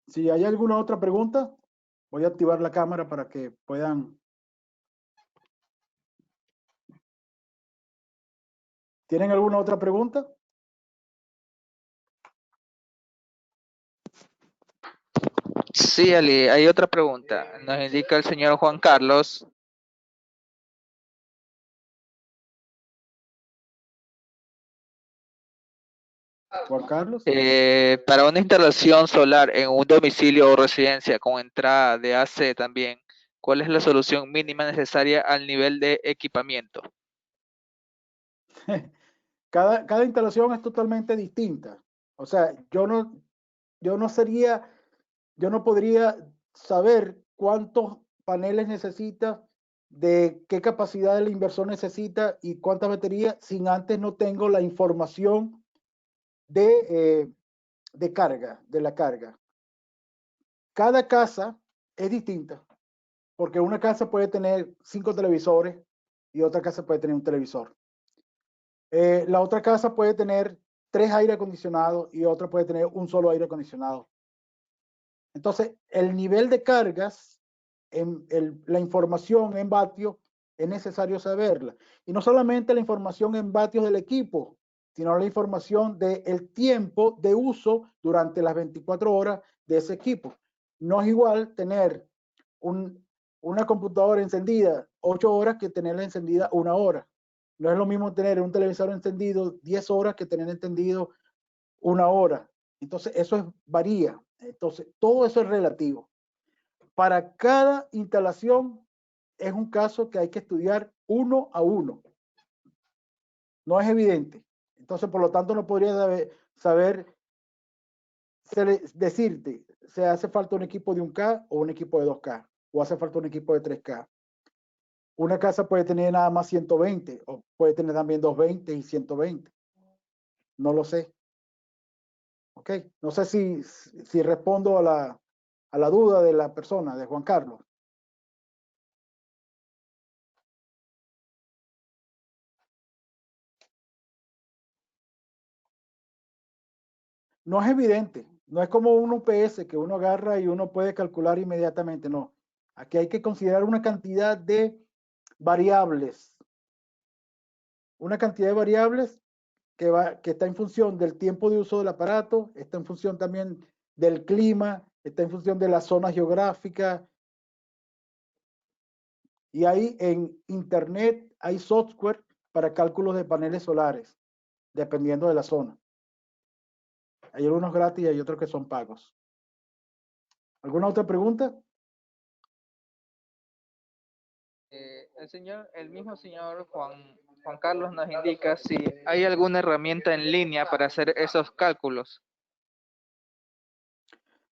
[SPEAKER 2] Si hay alguna otra pregunta, voy a activar la cámara para que puedan. ¿Tienen alguna otra pregunta?
[SPEAKER 1] Sí, Ali, hay otra pregunta. Nos indica el señor Juan Carlos.
[SPEAKER 2] Juan Carlos.
[SPEAKER 1] Para una instalación solar en un domicilio o residencia con entrada de AC también, ¿cuál es la solución mínima necesaria al nivel de equipamiento?
[SPEAKER 2] Cada instalación es totalmente distinta. O sea, yo no podría saber cuántos paneles necesita, de qué capacidad el inversor necesita y cuántas baterías, sin antes no tengo la información de carga, de la carga. Cada casa es distinta, porque una casa puede tener 5 televisores y otra casa puede tener un televisor. La otra casa puede tener 3 aire acondicionados y otra puede tener un solo aire acondicionado. Entonces, el nivel de cargas, la información en vatios, es necesario saberla. Y no solamente la información en vatios del equipo, sino la información del tiempo de uso durante las 24 horas de ese equipo. No es igual tener una computadora encendida 8 horas que tenerla encendida 1 hora. No es lo mismo tener un televisor encendido 10 horas que tener encendido 1 hora. Entonces, eso varía. Entonces, todo eso es relativo. Para cada instalación es un caso que hay que estudiar uno a uno. No es evidente. Entonces, por lo tanto, no podría saber decirte, se hace falta un equipo de 1K o un equipo de 2K, o hace falta un equipo de 3K. Una casa puede tener nada más 120, o puede tener también 220 y 120. No lo sé. Ok, no sé si respondo a la duda de la persona, de Juan Carlos. No es evidente, no es como un UPS que uno agarra y uno puede calcular inmediatamente, no. Aquí hay que considerar una cantidad de variables. Una cantidad de variables que está en función del tiempo de uso del aparato, está en función también del clima, está en función de la zona geográfica. Y ahí en internet hay software para cálculos de paneles solares, dependiendo de la zona. Hay algunos gratis y hay otros que son pagos. ¿Alguna otra pregunta?
[SPEAKER 1] El mismo señor Juan Carlos nos indica si hay alguna herramienta en línea para hacer esos cálculos.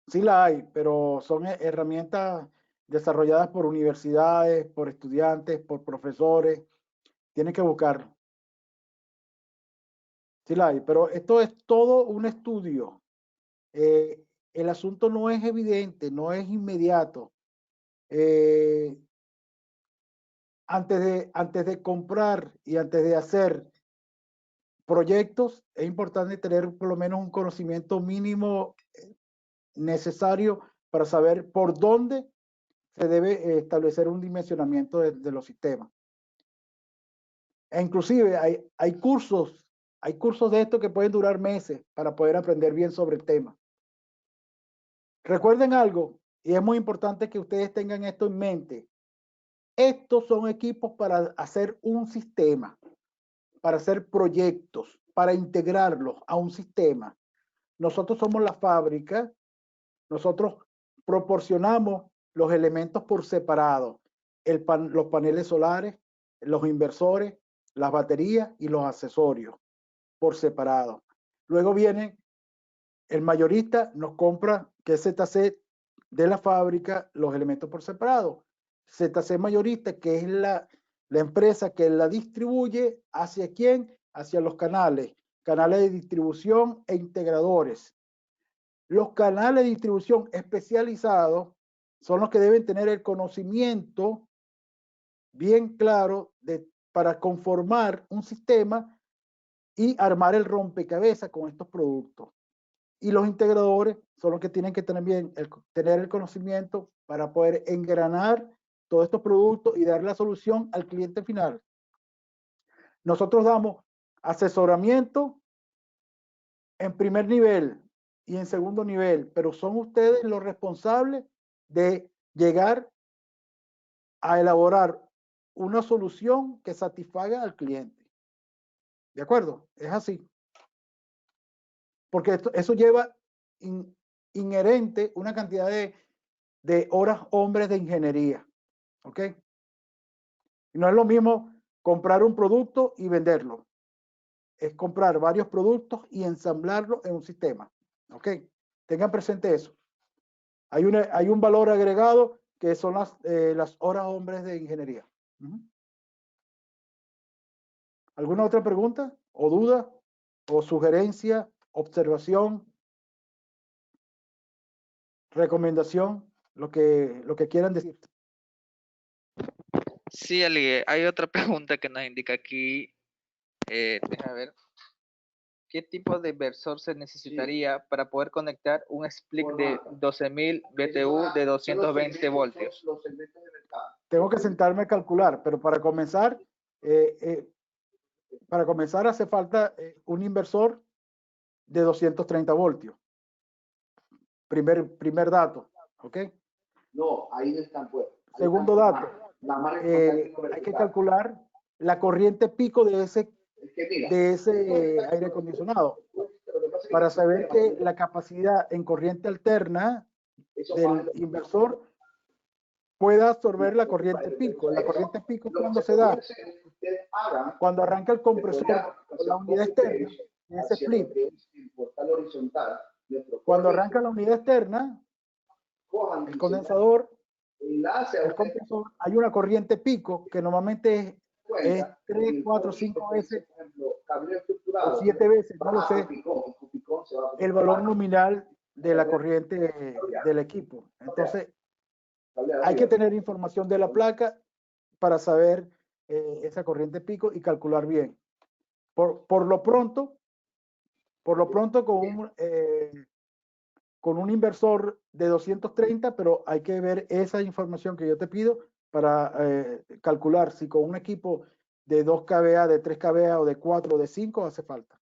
[SPEAKER 2] Sí la hay, pero son herramientas desarrolladas por universidades, por estudiantes, por profesores. Tienen que buscarlo. Sí la hay, pero esto es todo un estudio. El asunto no es evidente, no es inmediato. Antes de comprar y antes de hacer proyectos, es importante tener por lo menos un conocimiento mínimo necesario para saber por dónde se debe establecer un dimensionamiento de los sistemas. E inclusive hay cursos de esto que pueden durar meses para poder aprender bien sobre el tema. Recuerden algo, y es muy importante que ustedes tengan esto en mente. Estos son equipos para hacer un sistema, para hacer proyectos, para integrarlos a un sistema. Nosotros somos la fábrica, nosotros proporcionamos los elementos por separado, los paneles solares, los inversores, las baterías y los accesorios por separado. Luego viene el mayorista, nos compra, que es ZC de la fábrica, los elementos por separado. ZC mayorista, que es la empresa que la distribuye, ¿hacia quién? Hacia los canales de distribución e integradores. Los canales de distribución especializados son los que deben tener el conocimiento bien claro para conformar un sistema y armar el rompecabezas con estos productos. Y los integradores son los que tienen que también tener el conocimiento para poder engranar todos estos productos y dar la solución al cliente final. Nosotros damos asesoramiento en primer nivel y en segundo nivel, pero son ustedes los responsables de llegar a elaborar una solución que satisfaga al cliente. ¿De acuerdo? Es así. Porque eso lleva inherente una cantidad de horas hombres de ingeniería. ¿Ok? Y no es lo mismo comprar un producto y venderlo. Es comprar varios productos y ensamblarlos en un sistema. ¿Ok? Tengan presente eso. Hay un valor agregado que son las horas hombres de ingeniería. ¿Alguna otra pregunta o duda o sugerencia, observación, recomendación, lo que quieran decir?
[SPEAKER 1] Sí, Ali, hay otra pregunta que nos indica aquí. Déjame ver. ¿Qué tipo de inversor se necesitaría para poder conectar un split de 12.000 BTU de 220 voltios?
[SPEAKER 2] Tengo que sentarme a calcular, pero para comenzar hace falta un inversor de 230 voltios. Primer dato, ¿ok?
[SPEAKER 3] No, ahí no están pues.
[SPEAKER 2] Segundo dato, hay que calcular la corriente pico de ese aire acondicionado para saber que la capacidad en corriente alterna del inversor pueda absorber la corriente pico. La corriente pico cuando se da, cuando arranca el compresor con la unidad externa, en ese split. Cuando arranca la unidad externa, el condensador, el compresor, hay una corriente pico que normalmente es 3, 4, 5 veces o 7 veces, no lo sé, el valor nominal de la corriente del equipo. Entonces, hay que tener información de la placa para saber esa corriente pico y calcular bien. Por lo pronto con un inversor de 230, pero hay que ver esa información que yo te pido para calcular si con un equipo de 2 kVA, de 3 kVA o de 4 o de 5 hace falta.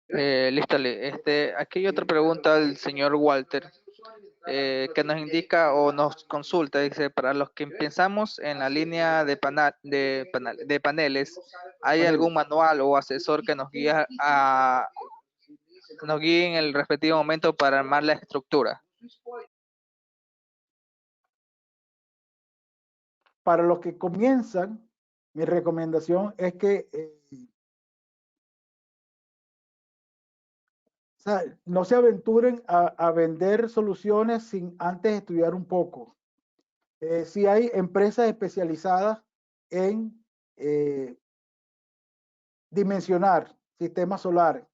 [SPEAKER 1] Listo, aquí hay otra pregunta al señor Walter que nos indica o nos consulta, dice, para los que pensamos en la línea de paneles, ¿hay algún manual o asesor que nos guíe en el respectivo momento para armar la estructura?
[SPEAKER 2] para los que comienzan, mi recomendación es que o sea, no se aventuren a vender soluciones sin antes estudiar un poco. Si hay empresas especializadas en dimensionar sistemas solares,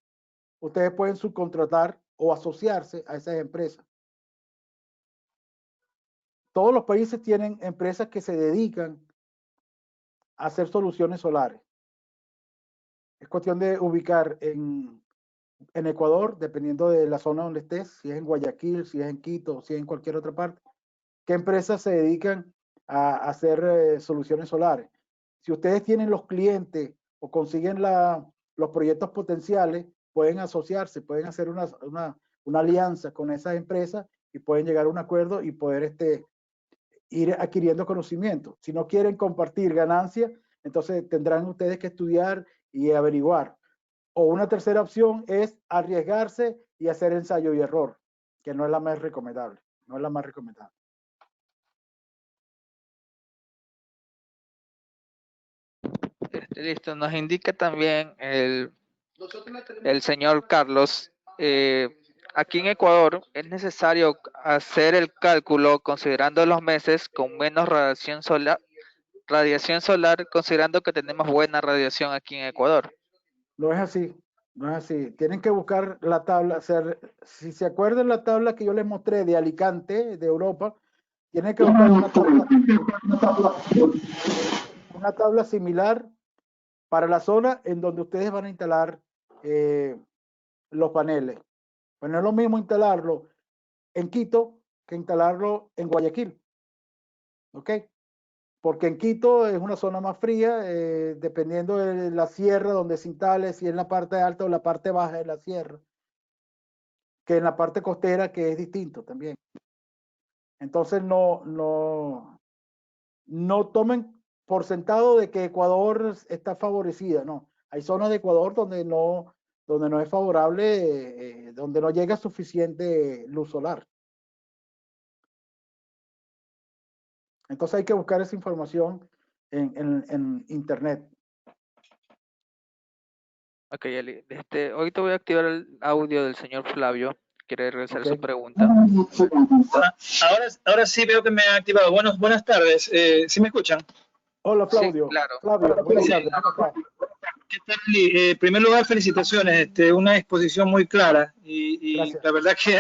[SPEAKER 2] ustedes pueden subcontratar o asociarse a esas empresas. Todos los países tienen empresas que se dedican a hacer soluciones solares. Es cuestión de ubicar en Ecuador, dependiendo de la zona donde estés, si es en Guayaquil, si es en Quito, si es en cualquier otra parte, qué empresas se dedican a hacer soluciones solares. Si ustedes tienen los clientes o consiguen los proyectos potenciales, pueden asociarse, pueden hacer una alianza con esas empresas y pueden llegar a un acuerdo y poder ir adquiriendo conocimiento. Si no quieren compartir ganancias, entonces tendrán ustedes que estudiar y averiguar. O una tercera opción es arriesgarse y hacer ensayo y error, que no es la más recomendable. No es la más recomendable.
[SPEAKER 1] Listo, nos indica también el señor Carlos. Aquí en Ecuador es necesario hacer el cálculo considerando los meses con menos radiación solar, considerando que tenemos buena radiación aquí en Ecuador.
[SPEAKER 2] No es así, no es así. Tienen que buscar la tabla. Si se acuerdan la tabla que yo les mostré de Alicante, de Europa, tienen que buscar una tabla similar para la zona en donde ustedes van a instalar los paneles. Pues no es lo mismo instalarlo en Quito que instalarlo en Guayaquil. ¿Ok? Porque en Quito es una zona más fría, dependiendo de la sierra donde se instale, si es la parte alta o la parte baja de la sierra, que en la parte costera, que es distinto también. Entonces no tomen por sentado de que Ecuador está favorecida, no. Hay zonas de Ecuador donde no es favorable, donde no llega suficiente luz solar. Entonces hay que buscar esa información en internet.
[SPEAKER 1] Ok, Eli. Ahorita voy a activar el audio del señor Flavio. Quiere realizar
[SPEAKER 2] Ok.
[SPEAKER 1] su pregunta.
[SPEAKER 4] Ahora sí veo que me ha activado. Buenas tardes. ¿Sí me escuchan?
[SPEAKER 2] Hola,
[SPEAKER 1] Sí,
[SPEAKER 2] Claudio.
[SPEAKER 1] claro.
[SPEAKER 2] Flavio, buenas tardes. ¿Cómo estás?
[SPEAKER 4] ¿Qué tal, Eli? En primer lugar, felicitaciones. Una exposición muy clara y
[SPEAKER 2] Gracias.
[SPEAKER 4] la verdad que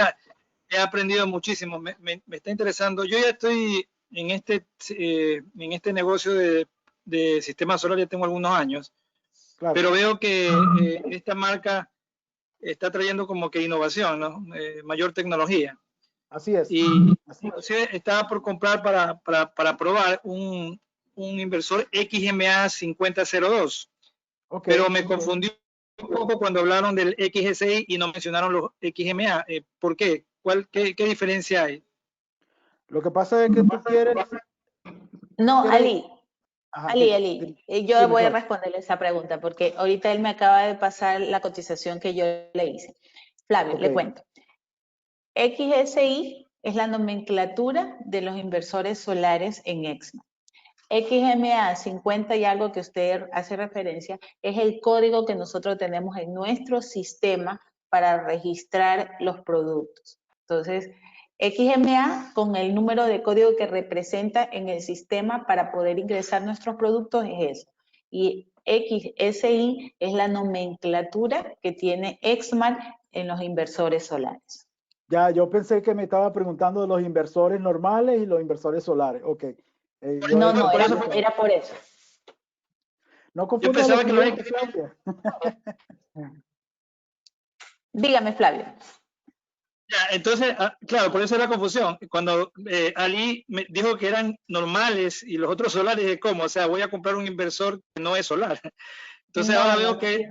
[SPEAKER 4] he aprendido muchísimo. Me está interesando. Yo ya estoy en este negocio de sistemas solares, ya tengo algunos años,
[SPEAKER 2] Claro.
[SPEAKER 4] pero veo que esta marca está trayendo como que innovación, ¿no? Mayor tecnología.
[SPEAKER 2] Así es.
[SPEAKER 4] Y
[SPEAKER 2] Así
[SPEAKER 4] estaba por comprar para probar un inversor XMA 5002,
[SPEAKER 2] Ok.
[SPEAKER 4] pero me confundí un poco cuando hablaron del XSI y no mencionaron los XMA. ¿Por qué? ¿Qué diferencia hay?
[SPEAKER 2] Lo que pasa es que tú quieres...
[SPEAKER 5] No,
[SPEAKER 2] quieres...
[SPEAKER 5] Ali, yo
[SPEAKER 2] dime,
[SPEAKER 5] voy a
[SPEAKER 2] Claudio.
[SPEAKER 5] responderle esa pregunta porque ahorita él me acaba de pasar la cotización que yo le hice. Flavio,
[SPEAKER 2] Ok.
[SPEAKER 5] le cuento. XSI es la nomenclatura de los inversores solares en Exma. XMA 50 y algo que usted hace referencia es el código que nosotros tenemos en nuestro sistema para registrar los productos. Entonces, XMA con el número de código que representa en el sistema para poder ingresar nuestros productos es eso. Y XSI es la nomenclatura que tiene Exmar en los inversores solares.
[SPEAKER 2] Ya, yo pensé que me estaba preguntando de los inversores normales y los inversores solares. Ok.
[SPEAKER 5] No, era por eso.
[SPEAKER 2] No
[SPEAKER 4] Yo
[SPEAKER 2] confundas a los
[SPEAKER 4] pensaba que los
[SPEAKER 2] clientes, Claudia.
[SPEAKER 5] Dígame, Flavio.
[SPEAKER 4] Ya, entonces, claro, por eso era confusión. Cuando Ali me dijo que eran normales y los otros solares, ¿cómo? O sea, voy a comprar un inversor que no es solar. Entonces ahora veo que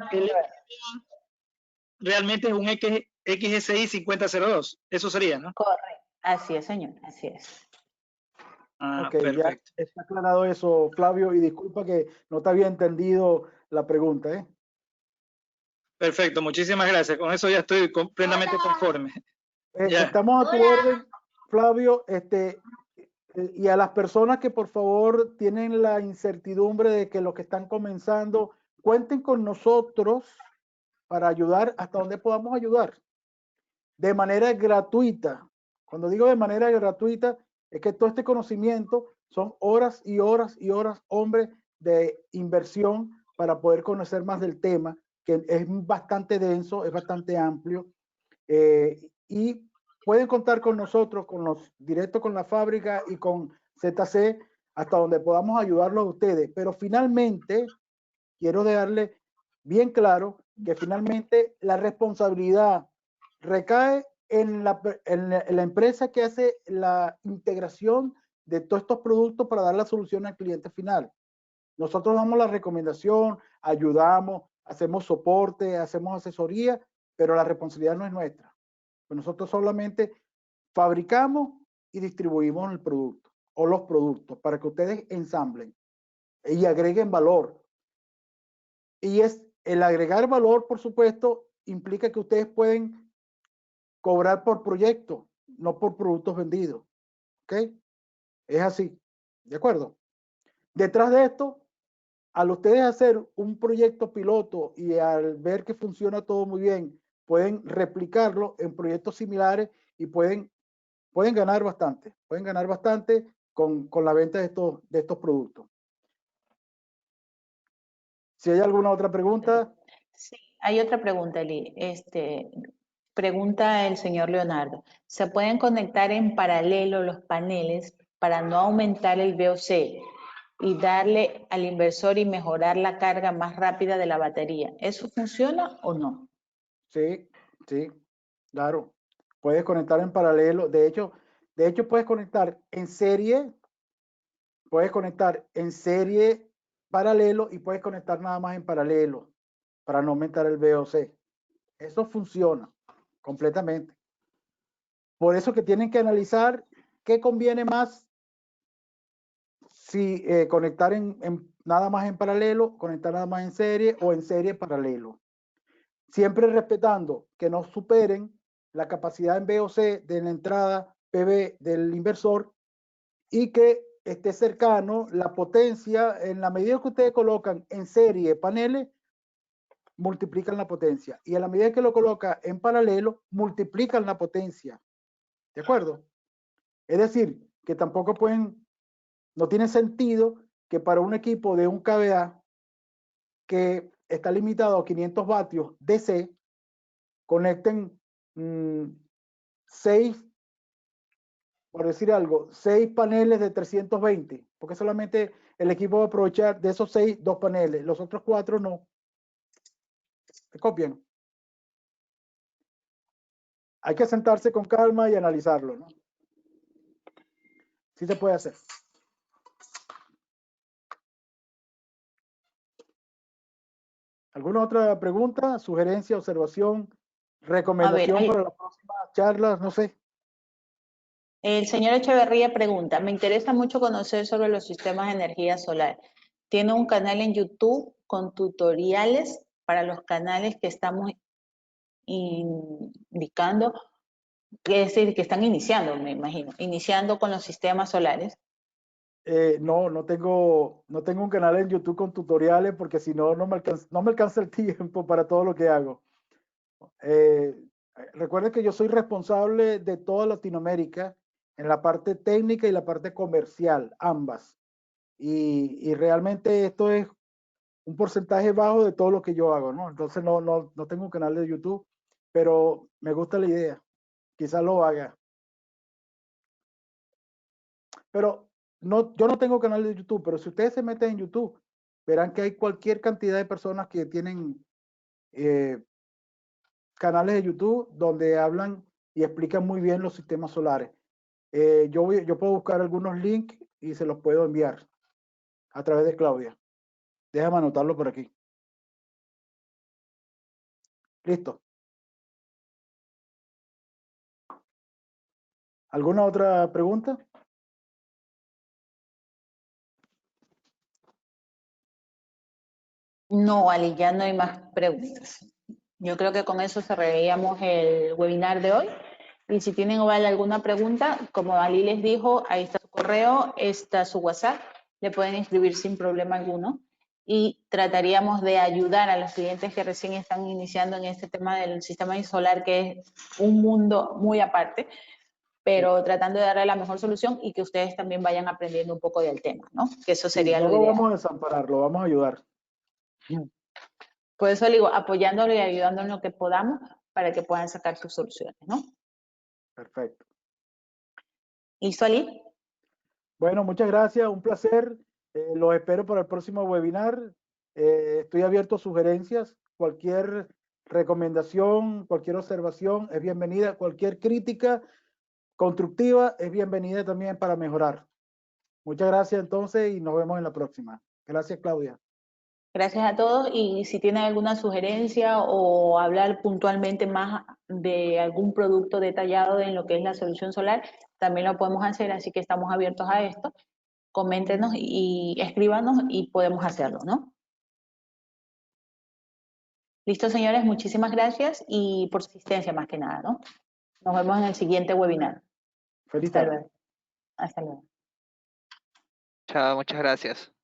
[SPEAKER 4] realmente es un XSI 5002. Eso sería, ¿no?
[SPEAKER 5] Correcto. Así es, señor. Así es.
[SPEAKER 4] Ah,
[SPEAKER 2] Ok, ya
[SPEAKER 4] perfecto.
[SPEAKER 2] está aclarado eso, Flavio, y disculpa que no te había entendido la pregunta, ¿eh?
[SPEAKER 4] Perfecto, muchísimas gracias. Con eso ya estoy plenamente conforme. Ya.
[SPEAKER 2] Estamos a tu orden, Flavio. Y a las personas que por favor tienen la incertidumbre de que los que están comenzando, cuenten con nosotros para ayudar hasta donde podamos ayudar. De manera gratuita. Cuando digo de manera gratuita, es que todo este conocimiento son horas y horas y horas, hombre, de inversión para poder conocer más del tema, que es bastante denso, es bastante amplio. Y pueden contar con nosotros, directo con la fábrica y con ZC, hasta donde podamos ayudarlos a ustedes. Pero finalmente, quiero dejarle bien claro que finalmente la responsabilidad recae en la empresa que hace la integración de todos estos productos para dar la solución al cliente final. Nosotros damos la recomendación, ayudamos, hacemos soporte, hacemos asesoría, pero la responsabilidad no es nuestra. Pues nosotros solamente fabricamos y distribuimos el producto o los productos para que ustedes ensamblen y agreguen valor. Y el agregar valor, por supuesto, implica que ustedes pueden cobrar por proyecto, no por productos vendidos. ¿Ok? Es así. ¿De acuerdo? Detrás de esto, al ustedes hacer un proyecto piloto y al ver que funciona todo muy bien, pueden replicarlo en proyectos similares y pueden ganar bastante. Pueden ganar bastante con la venta de estos productos. Si hay alguna otra pregunta.
[SPEAKER 5] Sí, hay otra pregunta, Eli. Pregunta el señor Leonardo. ¿Se pueden conectar en paralelo los paneles para no aumentar el VOC y darle al inversor y mejorar la carga más rápida de la batería? ¿Eso funciona o no?
[SPEAKER 2] Sí, sí, claro. Puedes conectar en paralelo. De hecho, puedes conectar en serie paralelo y puedes conectar nada más en paralelo para no aumentar el VOC. Eso funciona completamente. Por eso que tienen que analizar qué conviene más, si conectar nada más en paralelo, conectar nada más en serie o en serie paralelo. Siempre respetando que no superen la capacidad en VOC de la entrada PV del inversor y que esté cercano la potencia. En la medida que ustedes colocan en serie paneles, multiplican la potencia, y a la medida que lo coloca en paralelo, multiplican la potencia. ¿De acuerdo? Es decir, que tampoco no tiene sentido que para un equipo de un KVA que está limitado a 500 vatios DC, conecten 6, por decir algo, 6 paneles de 320, porque solamente el equipo va a aprovechar de esos 6, 2 paneles, los otros 4 no. ¿Se copian? Hay que sentarse con calma y analizarlo, ¿no? Sí se puede hacer. ¿Alguna otra pregunta, sugerencia, observación, recomendación para las próximas charlas? No sé.
[SPEAKER 5] El señor Echeverría pregunta, me interesa mucho conocer sobre los sistemas de energía solar. Tiene un canal en YouTube con tutoriales para los canales que estamos indicando, es decir, que están iniciando, me imagino, iniciando con los sistemas solares.
[SPEAKER 2] No tengo un canal en YouTube con tutoriales porque si no, no me alcanza el tiempo para todo lo que hago. Recuerden que yo soy responsable de toda Latinoamérica en la parte técnica y la parte comercial, ambas. Y realmente esto es un porcentaje bajo de todo lo que yo hago, ¿no? Entonces no tengo un canal de YouTube, pero me gusta la idea. Quizás lo haga. Pero yo no tengo canal de YouTube, pero si ustedes se meten en YouTube, verán que hay cualquier cantidad de personas que tienen canales de YouTube donde hablan y explican muy bien los sistemas solares. Yo puedo buscar algunos links y se los puedo enviar a través de Claudia. Déjame anotarlo por aquí. Listo. ¿Alguna otra pregunta?
[SPEAKER 5] No, Ali, ya no hay más preguntas. Yo creo que con eso cerraríamos el webinar de hoy. Y si tienen igual alguna pregunta, como Ali les dijo, ahí está su correo, está su WhatsApp, le pueden escribir sin problema alguno. Y trataríamos de ayudar a los clientes que recién están iniciando en este tema del sistema solar, que es un mundo muy aparte, pero tratando de darle la mejor solución y que ustedes también vayan aprendiendo un poco del tema, ¿no? Que eso sería
[SPEAKER 2] no
[SPEAKER 5] lo
[SPEAKER 2] lo
[SPEAKER 5] ideal.
[SPEAKER 2] vamos a desamparar, lo vamos a ayudar.
[SPEAKER 5] Por eso le digo, apoyándolo y ayudando en lo que podamos para que puedan sacar sus soluciones, ¿no?
[SPEAKER 2] Perfecto.
[SPEAKER 5] ¿Listo, Ali?
[SPEAKER 2] Bueno, muchas gracias, un placer. Los espero para el próximo webinar. Estoy abierto a sugerencias, cualquier recomendación, cualquier observación es bienvenida, cualquier crítica constructiva es bienvenida también para mejorar. Muchas gracias entonces y nos vemos en la próxima. Gracias, Claudia.
[SPEAKER 5] Gracias a todos y si tienen alguna sugerencia o hablar puntualmente más de algún producto detallado en lo que es la solución solar, también lo podemos hacer, así que estamos abiertos a esto. Coméntenos y escríbanos y podemos hacerlo, ¿no? Listo, señores, muchísimas gracias y por su asistencia más que nada, ¿no? Nos vemos en el siguiente webinar.
[SPEAKER 2] Feliz
[SPEAKER 5] Hasta
[SPEAKER 2] tarde.
[SPEAKER 5] luego. Hasta luego.
[SPEAKER 1] Chao, muchas gracias.